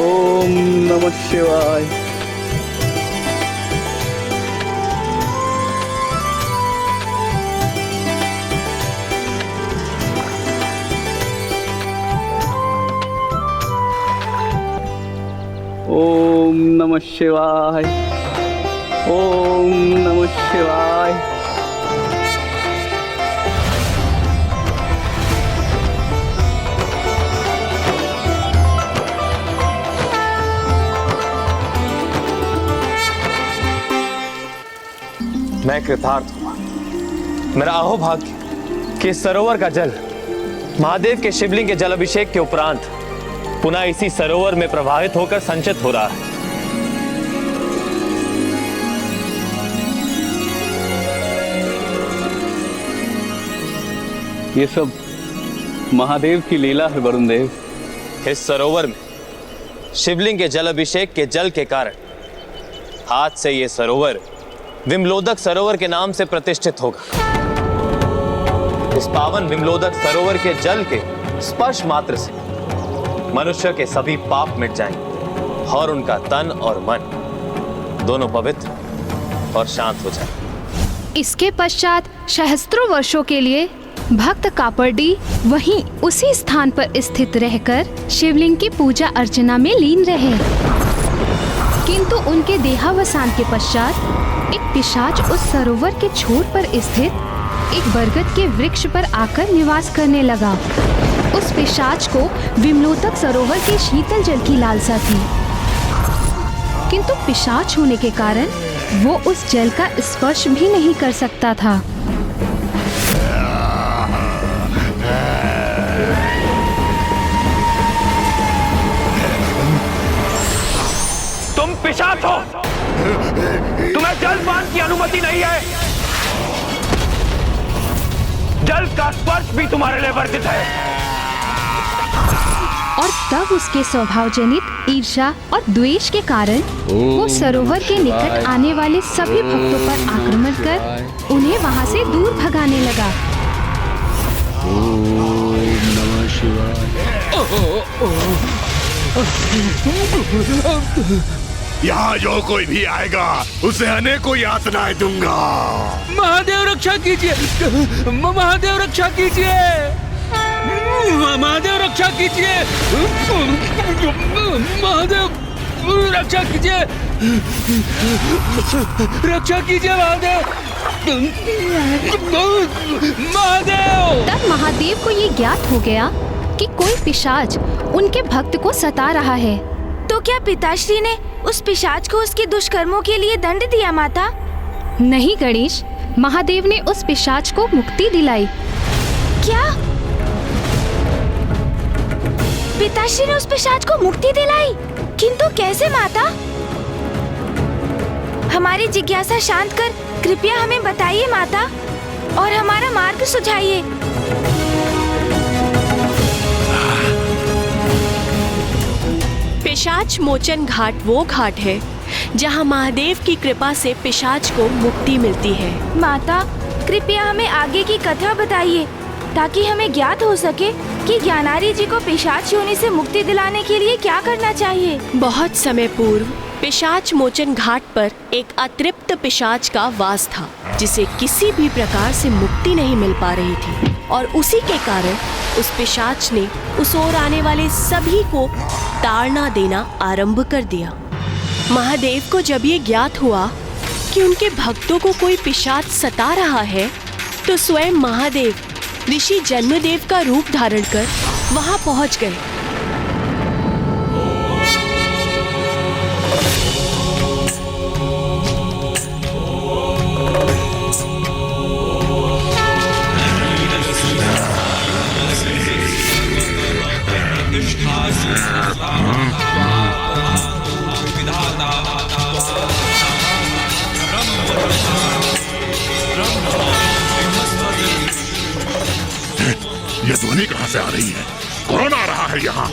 ओम नमः शिवाय। ओम नमः शिवाय। ओम नमः शिवाय। मैं कृतार्थ हुआ। मेरा अहोभाग्य कि इस सरोवर का जल महादेव के शिवलिंग के जल अभिषेक के उपरांत पुनः इसी सरोवर में प्रवाहित होकर संचित हो रहा है। ये सब महादेव की लीला है वरुण देव। इस सरोवर में शिवलिंग के जल अभिषेक के जल के कारण आज से ये सरोवर विमलोदक सरोवर के नाम से प्रतिष्ठित होगा। इस पावन विमलोदक सरोवर के जल के स्पर्श मात्र से मनुष्य के सभी पाप मिट जाएंगे और उनका तन और मन दोनों पवित्र और शांत हो जाएंगे। इसके पश्चात सहस्त्रों वर्षों के लिए भक्त कापड़ी वहीं उसी स्थान पर स्थित रहकर शिवलिंग की पूजा अर्चना में लीन रहे, किंतु उनके देहावसान के पश्चात एक पिशाच उस सरोवर के छोर पर स्थित एक बरगद के वृक्ष पर आकर निवास करने लगा। उस पिशाच को विमलोदक सरोवर के शीतल जल की लालसा थी, किंतु पिशाच होने के कारण वो उस जल का स्पर्श भी नहीं कर सकता था। तुम पिशाच हो, तुम्हें जलपान की अनुमति नहीं है। जल का स्पर्श भी तुम्हारे लिए वर्जित है। और तब उसके स्वभाव जनित ईर्ष्या और द्वेष के कारण वो सरोवर के निकट आने वाले सभी भक्तों पर आक्रमण कर उन्हें वहां से दूर भगाने लगा। ओम नमः शिवाय। यहाँ जो कोई भी आएगा उसे अनेकों यातनाएं दूंगा। महादेव रक्षा कीजिए, महादेव रक्षा कीजिए, महादेव रक्षा कीजिए, महादेव रक्षा कीजिए, रक्षा कीजिए महादेव, महादेव। तब महादेव को ये ज्ञात हो गया कि कोई पिशाच उनके भक्त को सता रहा है। तो क्या पिताश्री ने उस पिशाच को उसके दुष्कर्मों के लिए दंड दिया माता? नहीं गणेश, महादेव ने उस पिशाच को मुक्ति दिलाई। क्या? पिताश्री ने उस पिशाच को मुक्ति दिलाई? किंतु कैसे माता? हमारी जिज्ञासा शांत कर कृपया हमें बताइए माता, और हमारा मार्ग सुझाइए। पिशाच मोचन घाट वो घाट है जहाँ महादेव की कृपा से पिशाच को मुक्ति मिलती है। माता, कृपया हमें आगे की कथा बताइए ताकि हमें ज्ञात हो सके कि ज्ञानारी जी को पिशाच योनि से मुक्ति दिलाने के लिए क्या करना चाहिए। बहुत समय पूर्व पिशाच मोचन घाट पर एक अतृप्त पिशाच का वास था, जिसे किसी भी प्रकार से मुक्ति नहीं मिल पा रही थी, और उसी के कारण उस पिशाच ने उस ओर आने वाले सभी को ताड़ना देना आरंभ कर दिया। महादेव को जब ये ज्ञात हुआ कि उनके भक्तों को कोई पिशाच सता रहा है, तो स्वयं महादेव ऋषि जन्मदेव का रूप धारण कर वहां पहुंच गए। ये ध्वनि कहाँ से आ रही है? कौन आ रहा है यहाँ?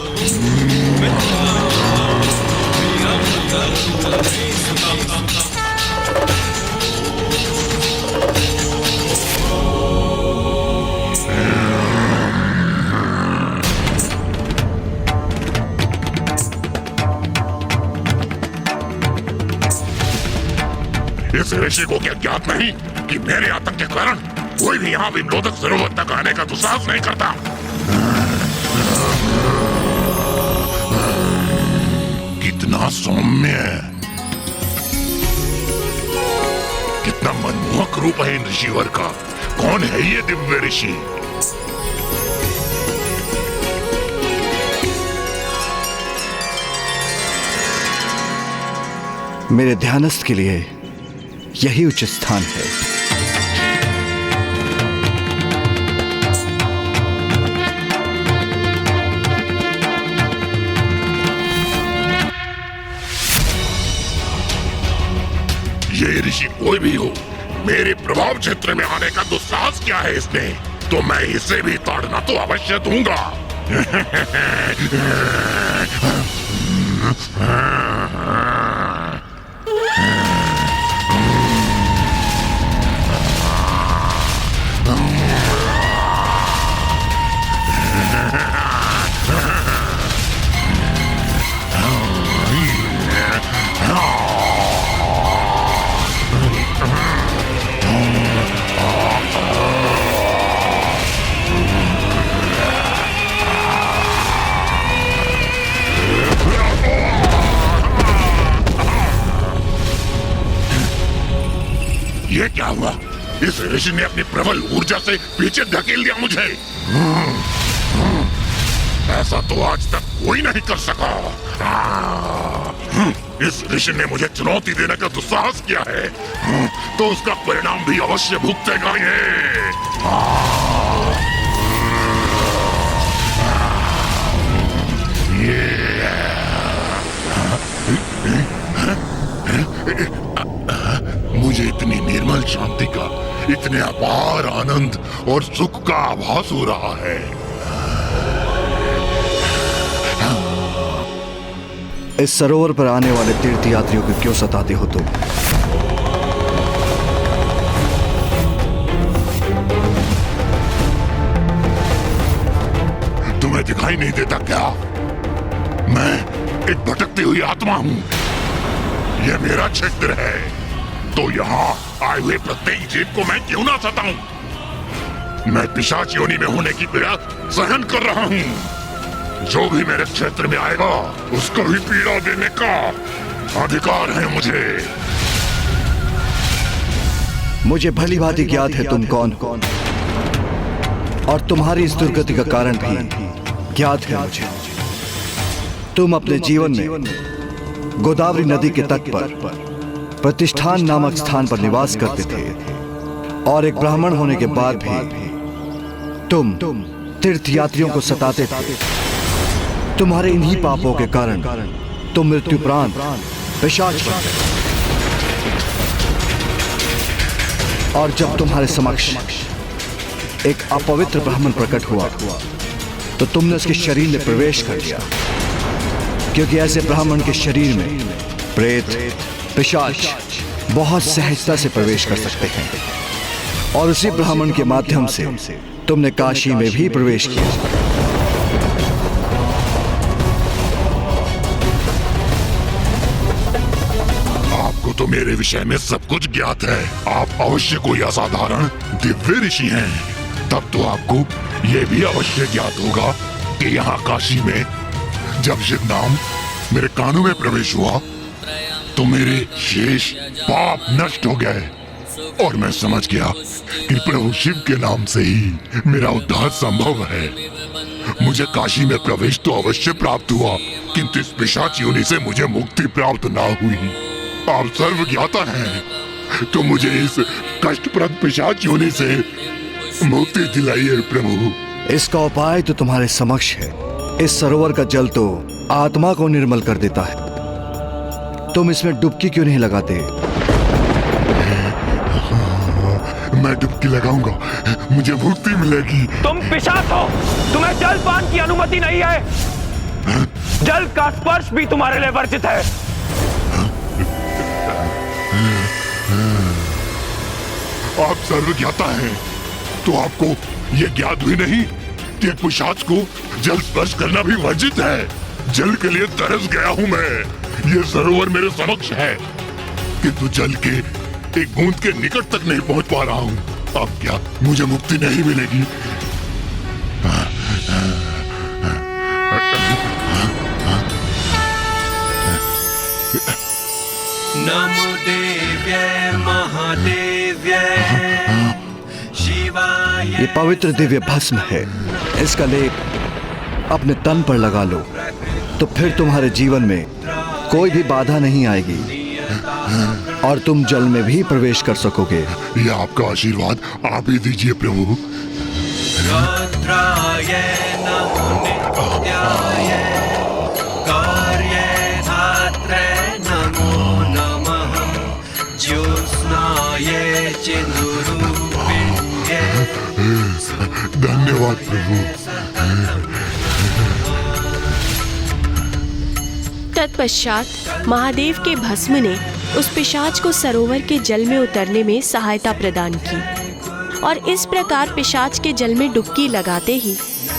इस ऋषि को क्या ज्ञात नहीं कि मेरे आतंक के कारण कोई भी यहाँ विमलोदक सरोवर तक आने का दुस्साहस नहीं करता। कितना सौम्य, कितना मनमोहक रूप है इन ऋषिवर का। कौन है ये दिव्य ऋषि? मेरे ध्यानस्थ के लिए यही उचित स्थान है। ये ऋषि कोई भी हो, मेरे प्रभाव क्षेत्र में आने का दुस्साहस क्या है इसने, तो मैं इसे भी ताड़ना तो अवश्य दूंगा। ये क्या हुआ? इस ऋषि ने अपनी प्रबल ऊर्जा से पीछे धकेल दिया मुझे। ऐसा तो आज तक कोई नहीं कर सका। इस ऋषि ने मुझे चुनौती देने का दुस्साहस किया है, तो उसका परिणाम भी अवश्य भुगतेगा मुझे इतनी निर्मल शांति का, इतने अपार आनंद और सुख का आभास हो रहा है। इस सरोवर पर आने वाले तीर्थ यात्रियों को क्यों सताते हो तुम? तुम्हें दिखाई नहीं देता क्या? मैं एक भटकती हुई आत्मा हूँ। यह मेरा क्षेत्र है, तो यहाँ आए हुए प्रत्येक जीव को मैं क्यों ना सताऊं? मैं पिशाच योनि में होने की पीड़ा सहन कर रहा हूँ। जो भी मेरे क्षेत्र में आएगा उसको भी पीड़ा देने का अधिकार है मुझे। मुझे भली भांति ज्ञात है तुम कौन हो, और तुम्हारी इस दुर्गति का कारण भी ज्ञात है मुझे। तुम अपने जीवन में गोदावरी नदी के तट पर प्रतिष्ठान नामक स्थान पर निवास करते थे, और एक ब्राह्मण होने के बाद भी तुम तीर्थ यात्रियों को सताते थे। तुम्हारे इन्हीं पापों के कारण तुम मृत्युपरांत पिशाच बन गए। और जब तुम्हारे समक्ष एक अपवित्र ब्राह्मण प्रकट हुआ तो तुमने उसके शरीर में प्रवेश कर लिया, क्योंकि ऐसे ब्राह्मण के शरीर में प्रेत पिशाच बहुत सहजता से प्रवेश कर सकते हैं। और उसी ब्राह्मण के माध्यम से तुमने काशी में भी प्रवेश किया। आपको तो मेरे विषय में सब कुछ ज्ञात है। आप अवश्य कोई असाधारण दिव्य ऋषि हैं। तब तो आपको यह भी अवश्य ज्ञात होगा कि यहाँ काशी में जब शिव नाम मेरे कानों में प्रवेश हुआ तो मेरे शेष पाप नष्ट हो गए, और मैं समझ गया कि प्रभु शिव के नाम से ही मेरा उद्धार संभव है। मुझे काशी में प्रवेश तो अवश्य प्राप्त हुआ, किंतु इस पिशाच योनि से मुझे मुक्ति प्राप्त ना हुई। आप सर्वज्ञाता हैं, तो मुझे इस कष्टप्रद पिशाच योनि से मुक्ति दिलाइए प्रभु। इसका उपाय तो तुम्हारे समक्ष है। इस सरोवर का जल तो आत्मा को निर्मल कर देता है। तुम इसमें डुबकी क्यों नहीं लगाते? मैं डुबकी लगाऊंगा, मुझे मुक्ति मिलेगी। तुम पिशाच हो, तुम्हें जल पान की अनुमति नहीं है। जल का स्पर्श भी तुम्हारे लिए वर्जित है। आप सर्वज्ञाता हैं, तो आपको यह ज्ञात हुई नहीं कि एक पिशाच को जल स्पर्श करना भी वर्जित है। जल के लिए तरस गया हूं मैं। यह सरोवर मेरे समक्ष है, किंतु जल के एक बूंद के निकट तक नहीं पहुंच पा रहा हूं। अब क्या मुझे मुक्ति नहीं मिलेगी? नमो देव्यै महादेव्यै शिवाय। ये पवित्र दिव्य भस्म है। इसका लेप अपने तन पर लगा लो, तो फिर तुम्हारे जीवन में कोई भी बाधा नहीं आएगी और तुम जल में भी प्रवेश कर सकोगे। यह आपका आशीर्वाद आप ही दीजिए प्रभु। रुद्राय नमो नित्याय कार्यधात्रे नमो नमः ज्योत्स्नाय चिन्नुरूपिण्ये। धन्यवाद प्रभु। तत्पश्चात महादेव के भस्म ने उस पिशाच को सरोवर के जल में उतरने में सहायता प्रदान की, और इस प्रकार पिशाच के जल में डुबकी लगाते ही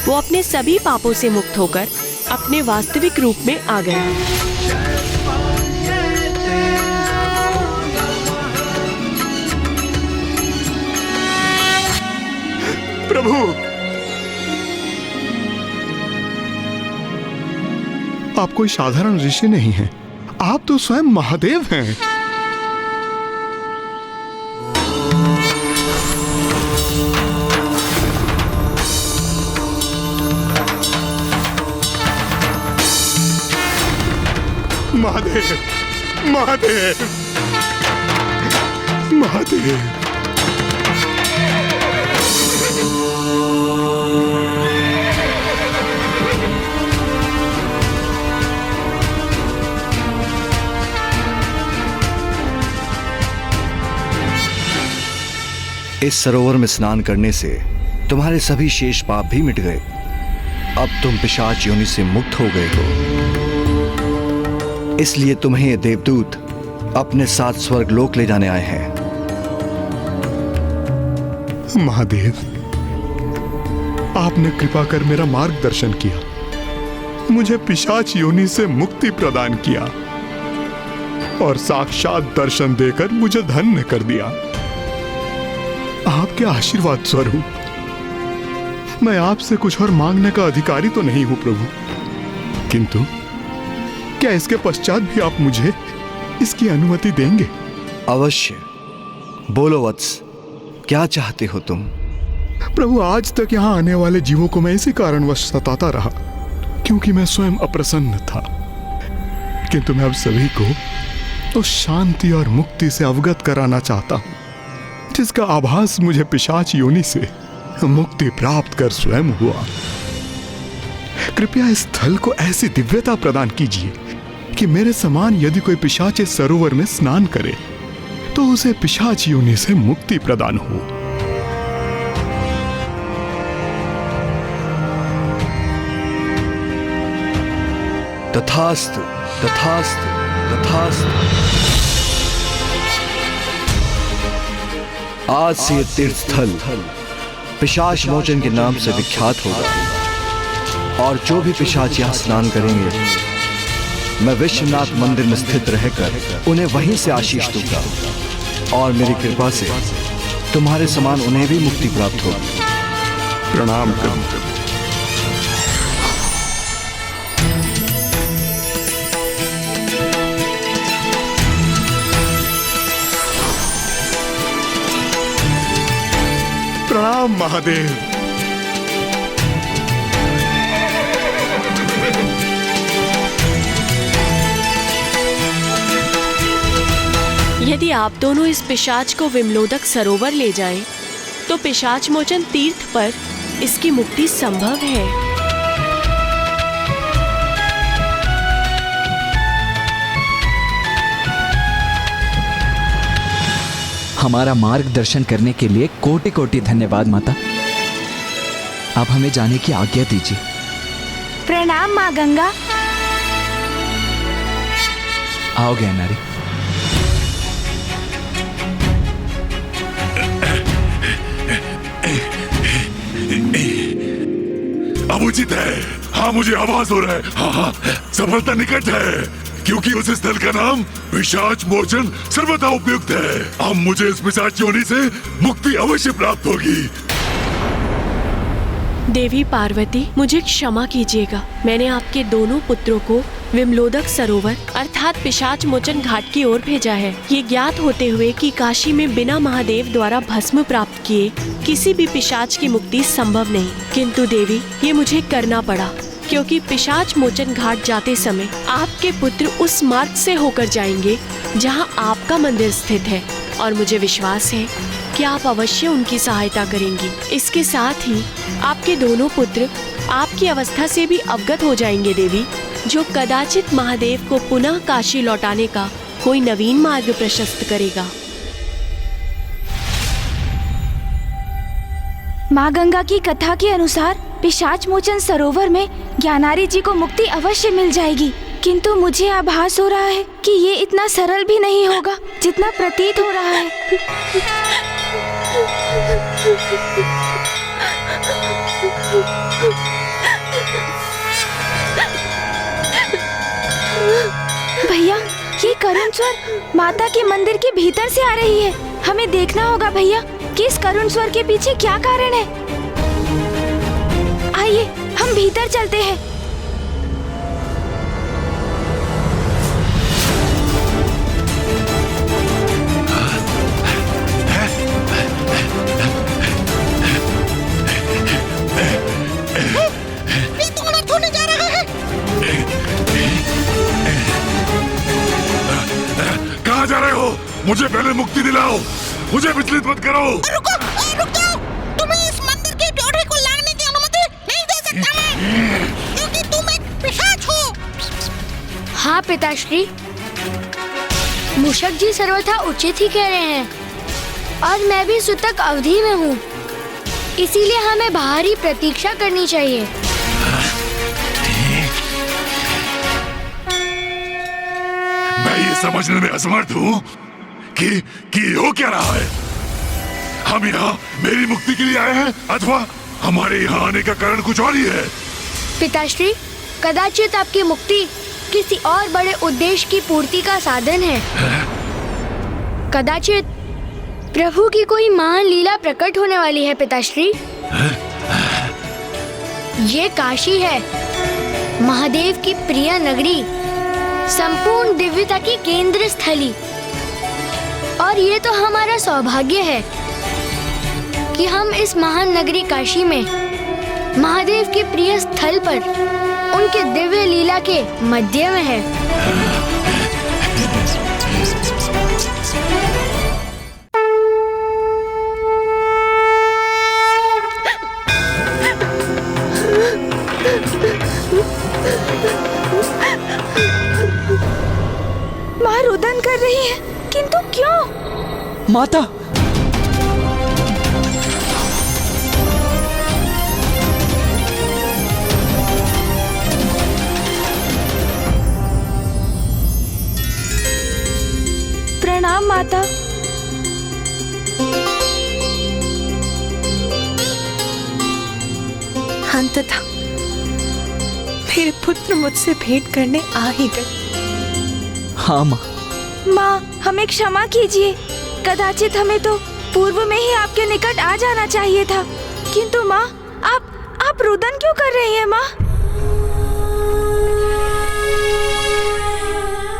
वो अपने सभी पापों से मुक्त होकर अपने वास्तविक रूप में आ गया। प्रभु, आप कोई साधारण ऋषि नहीं हैं, आप तो स्वयं महादेव हैं। महादेव, महादेव, महादेव। इस सरोवर में स्नान करने से तुम्हारे सभी शेष पाप भी मिट गए। अब तुम पिशाच योनि से मुक्त हो गए हो। इसलिए तुम्हें ये देवदूत अपने साथ स्वर्गलोक ले जाने आए हैं। महादेव, आपने कृपा कर मेरा मार्गदर्शन किया, मुझे पिशाच योनि से मुक्ति प्रदान किया और साक्षात दर्शन देकर मुझे धन्य कर दिया। आपके आशीर्वाद स्वरूप मैं आपसे कुछ और मांगने का अधिकारी तो नहीं हूं प्रभु, किंतु क्या इसके पश्चात भी आप मुझे इसकी अनुमति देंगे? अवश्य, बोलो वत्स, क्या चाहते हो तुम? प्रभु, आज तक यहाँ आने वाले जीवों को मैं इसी कारणवश सताता रहा क्योंकि मैं स्वयं अप्रसन्न था, किंतु मैं अब सभी को उस शांति और मुक्ति से अवगत कराना चाहता हूँ जिसका आभास मुझे पिशाच योनि से मुक्ति प्राप्त कर स्वयं हुआ। कृपया इस स्थल को ऐसी दिव्यता प्रदान कीजिए कि मेरे समान यदि कोई पिशाच इस सरोवर में स्नान करे तो उसे पिशाच योनि से मुक्ति प्रदान हो। तथास्तु, तथास्तु, तथास्तु। आज से ये तीर्थ स्थल पिशाच मोचन के नाम से विख्यात होगा और जो भी पिशाच यहाँ स्नान करेंगे मैं विश्वनाथ मंदिर में स्थित रहकर उन्हें वहीं से आशीष दूंगा और मेरी कृपा से तुम्हारे समान उन्हें भी मुक्ति प्राप्त होगी। प्रणाम करूं। प्रणाम महादेव। यदि आप दोनों इस पिशाच को विमलोदक सरोवर ले जाएं, तो पिशाच मोचन तीर्थ पर इसकी मुक्ति संभव है। हमारा मार्गदर्शन करने के लिए कोटि कोटि धन्यवाद माता। आप हमें जाने की आज्ञा दीजिए। प्रणाम माँ गंगा। आओ ज्ञानारी। अब उचित है। हाँ, मुझे आवाज हो रहा है। हाँ, सफलता निकट है क्योंकि उस स्थल का नाम पिशाच मोचन सर्वथा उपयुक्त है। अब मुझे इस पिशाच योनि से मुक्ति अवश्य प्राप्त होगी। देवी पार्वती, मुझे क्षमा कीजिएगा। मैंने आपके दोनों पुत्रों को विमलोदक सरोवर अर्थात पिशाच मोचन घाट की ओर भेजा है, ये ज्ञात होते हुए कि काशी में बिना महादेव द्वारा भस्म प्राप्त किए किसी भी पिशाच की मुक्ति संभव नहीं। किंतु देवी, ये मुझे करना पड़ा क्योंकि पिशाच मोचन घाट जाते समय आपके पुत्र उस मार्ग से होकर जाएंगे जहां आपका मंदिर स्थित है और मुझे विश्वास है कि आप अवश्य उनकी सहायता करेंगी। इसके साथ ही आपके दोनों पुत्र आपकी अवस्था से भी अवगत हो जाएंगे देवी, जो कदाचित महादेव को पुनः काशी लौटाने का कोई नवीन मार्ग प्रशस्त करेगा। माँ गंगा की कथा के अनुसार पिशाच मोचन सरोवर में ज्ञानारी जी को मुक्ति अवश्य मिल जाएगी, किंतु मुझे आभास हो रहा है कि ये इतना सरल भी नहीं होगा जितना प्रतीत हो रहा है। भैया, ये करुण स्वर माता के मंदिर के भीतर से आ रही है। हमें देखना होगा भैया कि इस करुण स्वर के पीछे क्या कारण है। आइए हम भीतर चलते हैं। कहाँ जा रहे हो? मुझे पहले मुक्ति दिलाओ, मुझे विचलित मत करो। रुक जाओ। तुम्हें इस मंदिर के ड्योढ़े को लांघने की अनुमति नहीं दे सकता मैं, क्योंकि तुम एक पिशाच हो। हाँ पिताश्री, मूषक जी सर्वथा उचित ही कह रहे हैं और मैं भी सूतक अवधि में हूँ, इसीलिए हमें बाहर ही प्रतीक्षा करनी चाहिए। समझने में असमर्थ हूँ कि हो क्या रहा है। हम यहाँ मेरी मुक्ति के लिए आए हैं अथवा हमारे यहाँ आने का कारण कुछ और ही है। पिताश्री, कदाचित आपकी मुक्ति किसी और बड़े उद्देश्य की पूर्ति का साधन है। कदाचित प्रभु की कोई महान लीला प्रकट होने वाली है पिताश्री। ये काशी है, महादेव की प्रिय नगरी, संपूर्ण दिव्यता की केंद्र स्थली। और ये तो हमारा सौभाग्य है कि हम इस महान नगरी काशी में महादेव के प्रिय स्थल पर उनके दिव्य लीला के मध्य में है। माँ रुदन कर रही है, किंतु क्यों? माता, प्रणाम माता। अंततः मेरे पुत्र मुझसे भेंट करने आ ही गए। हाँ माँ। माँ, हमें क्षमा कीजिए। कदाचित हमें तो पूर्व में ही आपके निकट आ जाना चाहिए था। किंतु माँ, आप रुदन क्यों कर रही हैं माँ?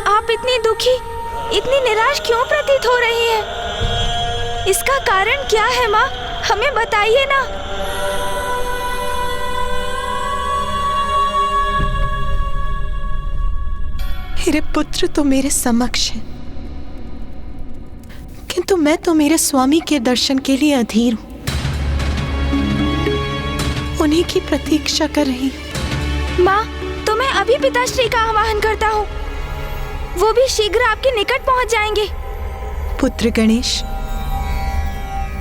आप इतनी दुखी, इतनी निराश क्यों प्रतीत हो रही हैं? इसका कारण क्या है माँ? हमें बताइए ना। मेरे पुत्र तो मेरे समक्ष है, किंतु मैं तो मेरे स्वामी के दर्शन के लिए अधीर हूं। उन्हीं की प्रतीक्षा कर रही हूं। माँ, तो मैं अभी पिताश्री का आवाहन करता हूँ। वो भी शीघ्र आपके निकट पहुँच जाएंगे। पुत्र गणेश,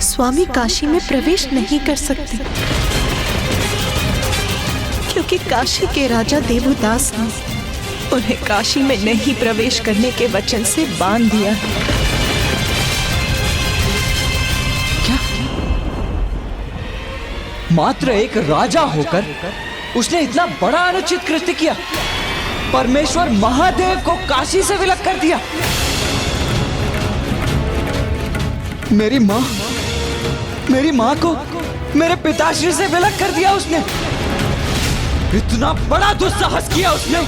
स्वामी काशी में प्रवेश नहीं कर सकते, क्योंकि काशी के राजा देवदास ने उन्हें काशी में नहीं प्रवेश करने के वचन से बांध दिया है। क्या? मात्र एक राजा होकर उसने इतना बड़ा अनुचित कृत्य किया? परमेश्वर महादेव को काशी से विलग कर दिया। मेरी माँ को मेरे पिताश्री से विलग कर दिया उसने। इतना बड़ा दुस्साहस किया उसने।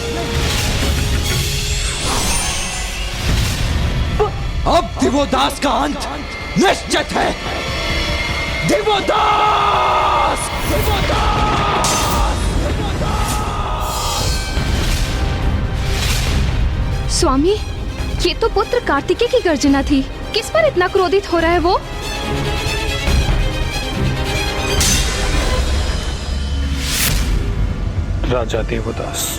अब देवोदास का अंत निश्चित है। देवोदास! स्वामी, ये तो पुत्र कार्तिकेय की गर्जना थी। किस पर इतना क्रोधित हो रहा है वो? राजा देवदास।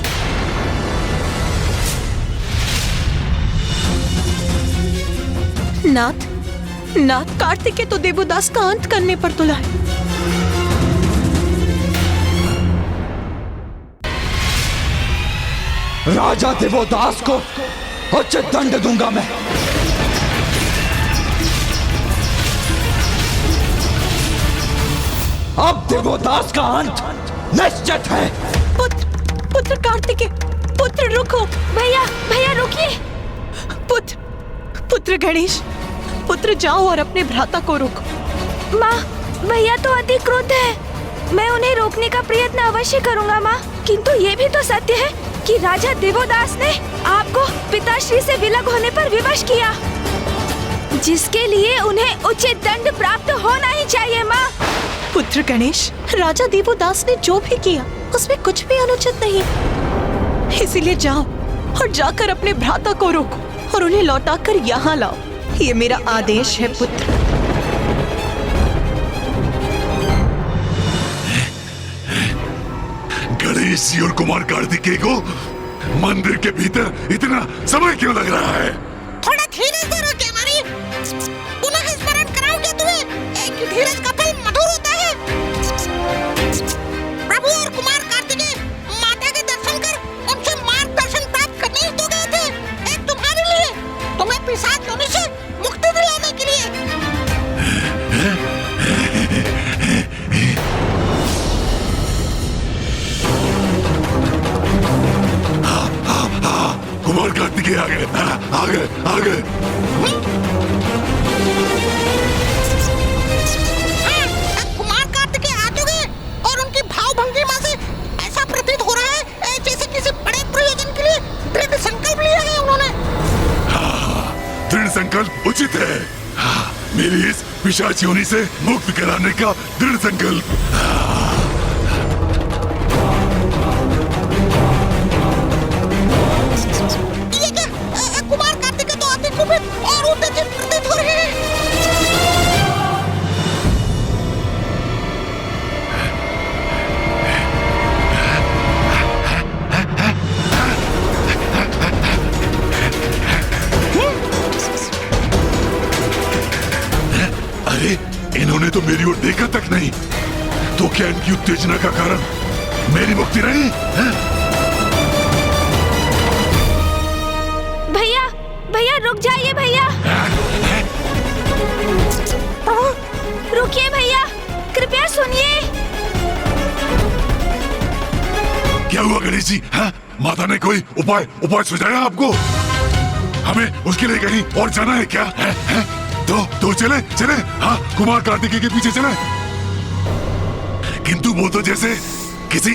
नाथ, कार्तिकेय तो देवदास का अंत करने पर तुला है। राजा देवदास को उचित दंड दूंगा मैं। अब देवदास का अंत निश्चित है। पुत्र कार्तिकेय, पुत्र रुको। भैया रुकिए। पुत्र गणेश, पुत्र जाओ और अपने भ्राता को रोको। माँ, भैया तो अति क्रुद्ध है। मैं उन्हें रोकने का प्रयत्न अवश्य करूंगा माँ, किंतु ये भी तो सत्य है कि राजा देवदास ने आपको पिताश्री से विलग होने पर विवश किया, जिसके लिए उन्हें उचित दंड प्राप्त होना ही चाहिए माँ। पुत्र गणेश, राजा देवदास ने जो भी किया उसमें कुछ भी अनुचित नहीं। इसीलिए जाओ और जाकर अपने भ्राता को रोको और उन्हें लौटाकर यहाँ लाओ। ये मेरा आदेश है पुत्र। गणेश जी और कुमार कार्तिकेय को मंदिर के भीतर इतना समय क्यों लग रहा है? थोड़ा धीरज धरो क्या मारी? पुनः स्मरण कराओगे तुम्हें? एक धीरज का फल मधुर होता है। प्रभु और कुमार कार्तिकेय माता के दर्शन कर उनसे मार्गदर्शन प्राप्त करने तो गए थे। एक तुम्हारे लिए इस पिशाच योनि से मुक्त कराने का दृढ़ संकल्प। कुमार कार्तिकेय तो अति कुपित और उत्तेजित प्रतीत हो रहे हैं। अरे इन्होंने तो मेरी ओर देखा तक नहीं, तो क्या इनकी उत्तेजना का कारण मेरी मुक्ति रही? भैया भैया रुक जाइए भैया, रुकिए भैया, कृपया सुनिए। क्या हुआ गणेश जी? हाँ? माता ने कोई उपाय सुझाया आपको? हमें उसके लिए कहीं और जाना है क्या? है? तो चले हाँ, कुमार कार्तिकेय के पीछे चले। किंतु वो तो जैसे किसी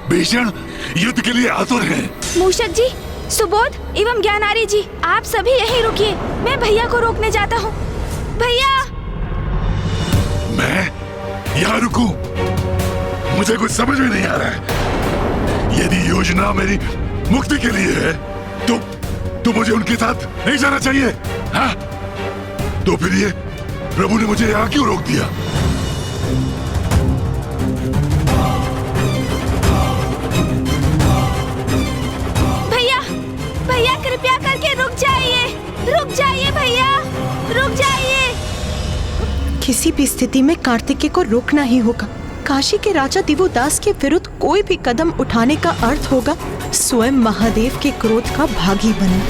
भीषण युद्ध के लिए आतुर हैं। मूषक जी, सुबोध एवं ज्ञानारी जी, आप सभी यहीं रुकिए, मैं भैया को रोकने जाता हूँ। भैया! मैं यहाँ रुकूं? मुझे कुछ समझ में नहीं आ रहा है। यदि योजना मेरी मुक्ति के लिए है तो मुझे उनके साथ नहीं जाना चाहिए। हाँ? तो फिर ये प्रभु ने मुझे यहाँ क्यों रोक दिया? भैया कृपया करके रुक जाइए भैया, रुक जाइए। किसी भी स्थिति में कार्तिकेय को रोकना ही होगा। काशी के राजा दिवोदास के विरुद्ध कोई भी कदम उठाने का अर्थ होगा स्वयं महादेव के क्रोध का भागी बनना।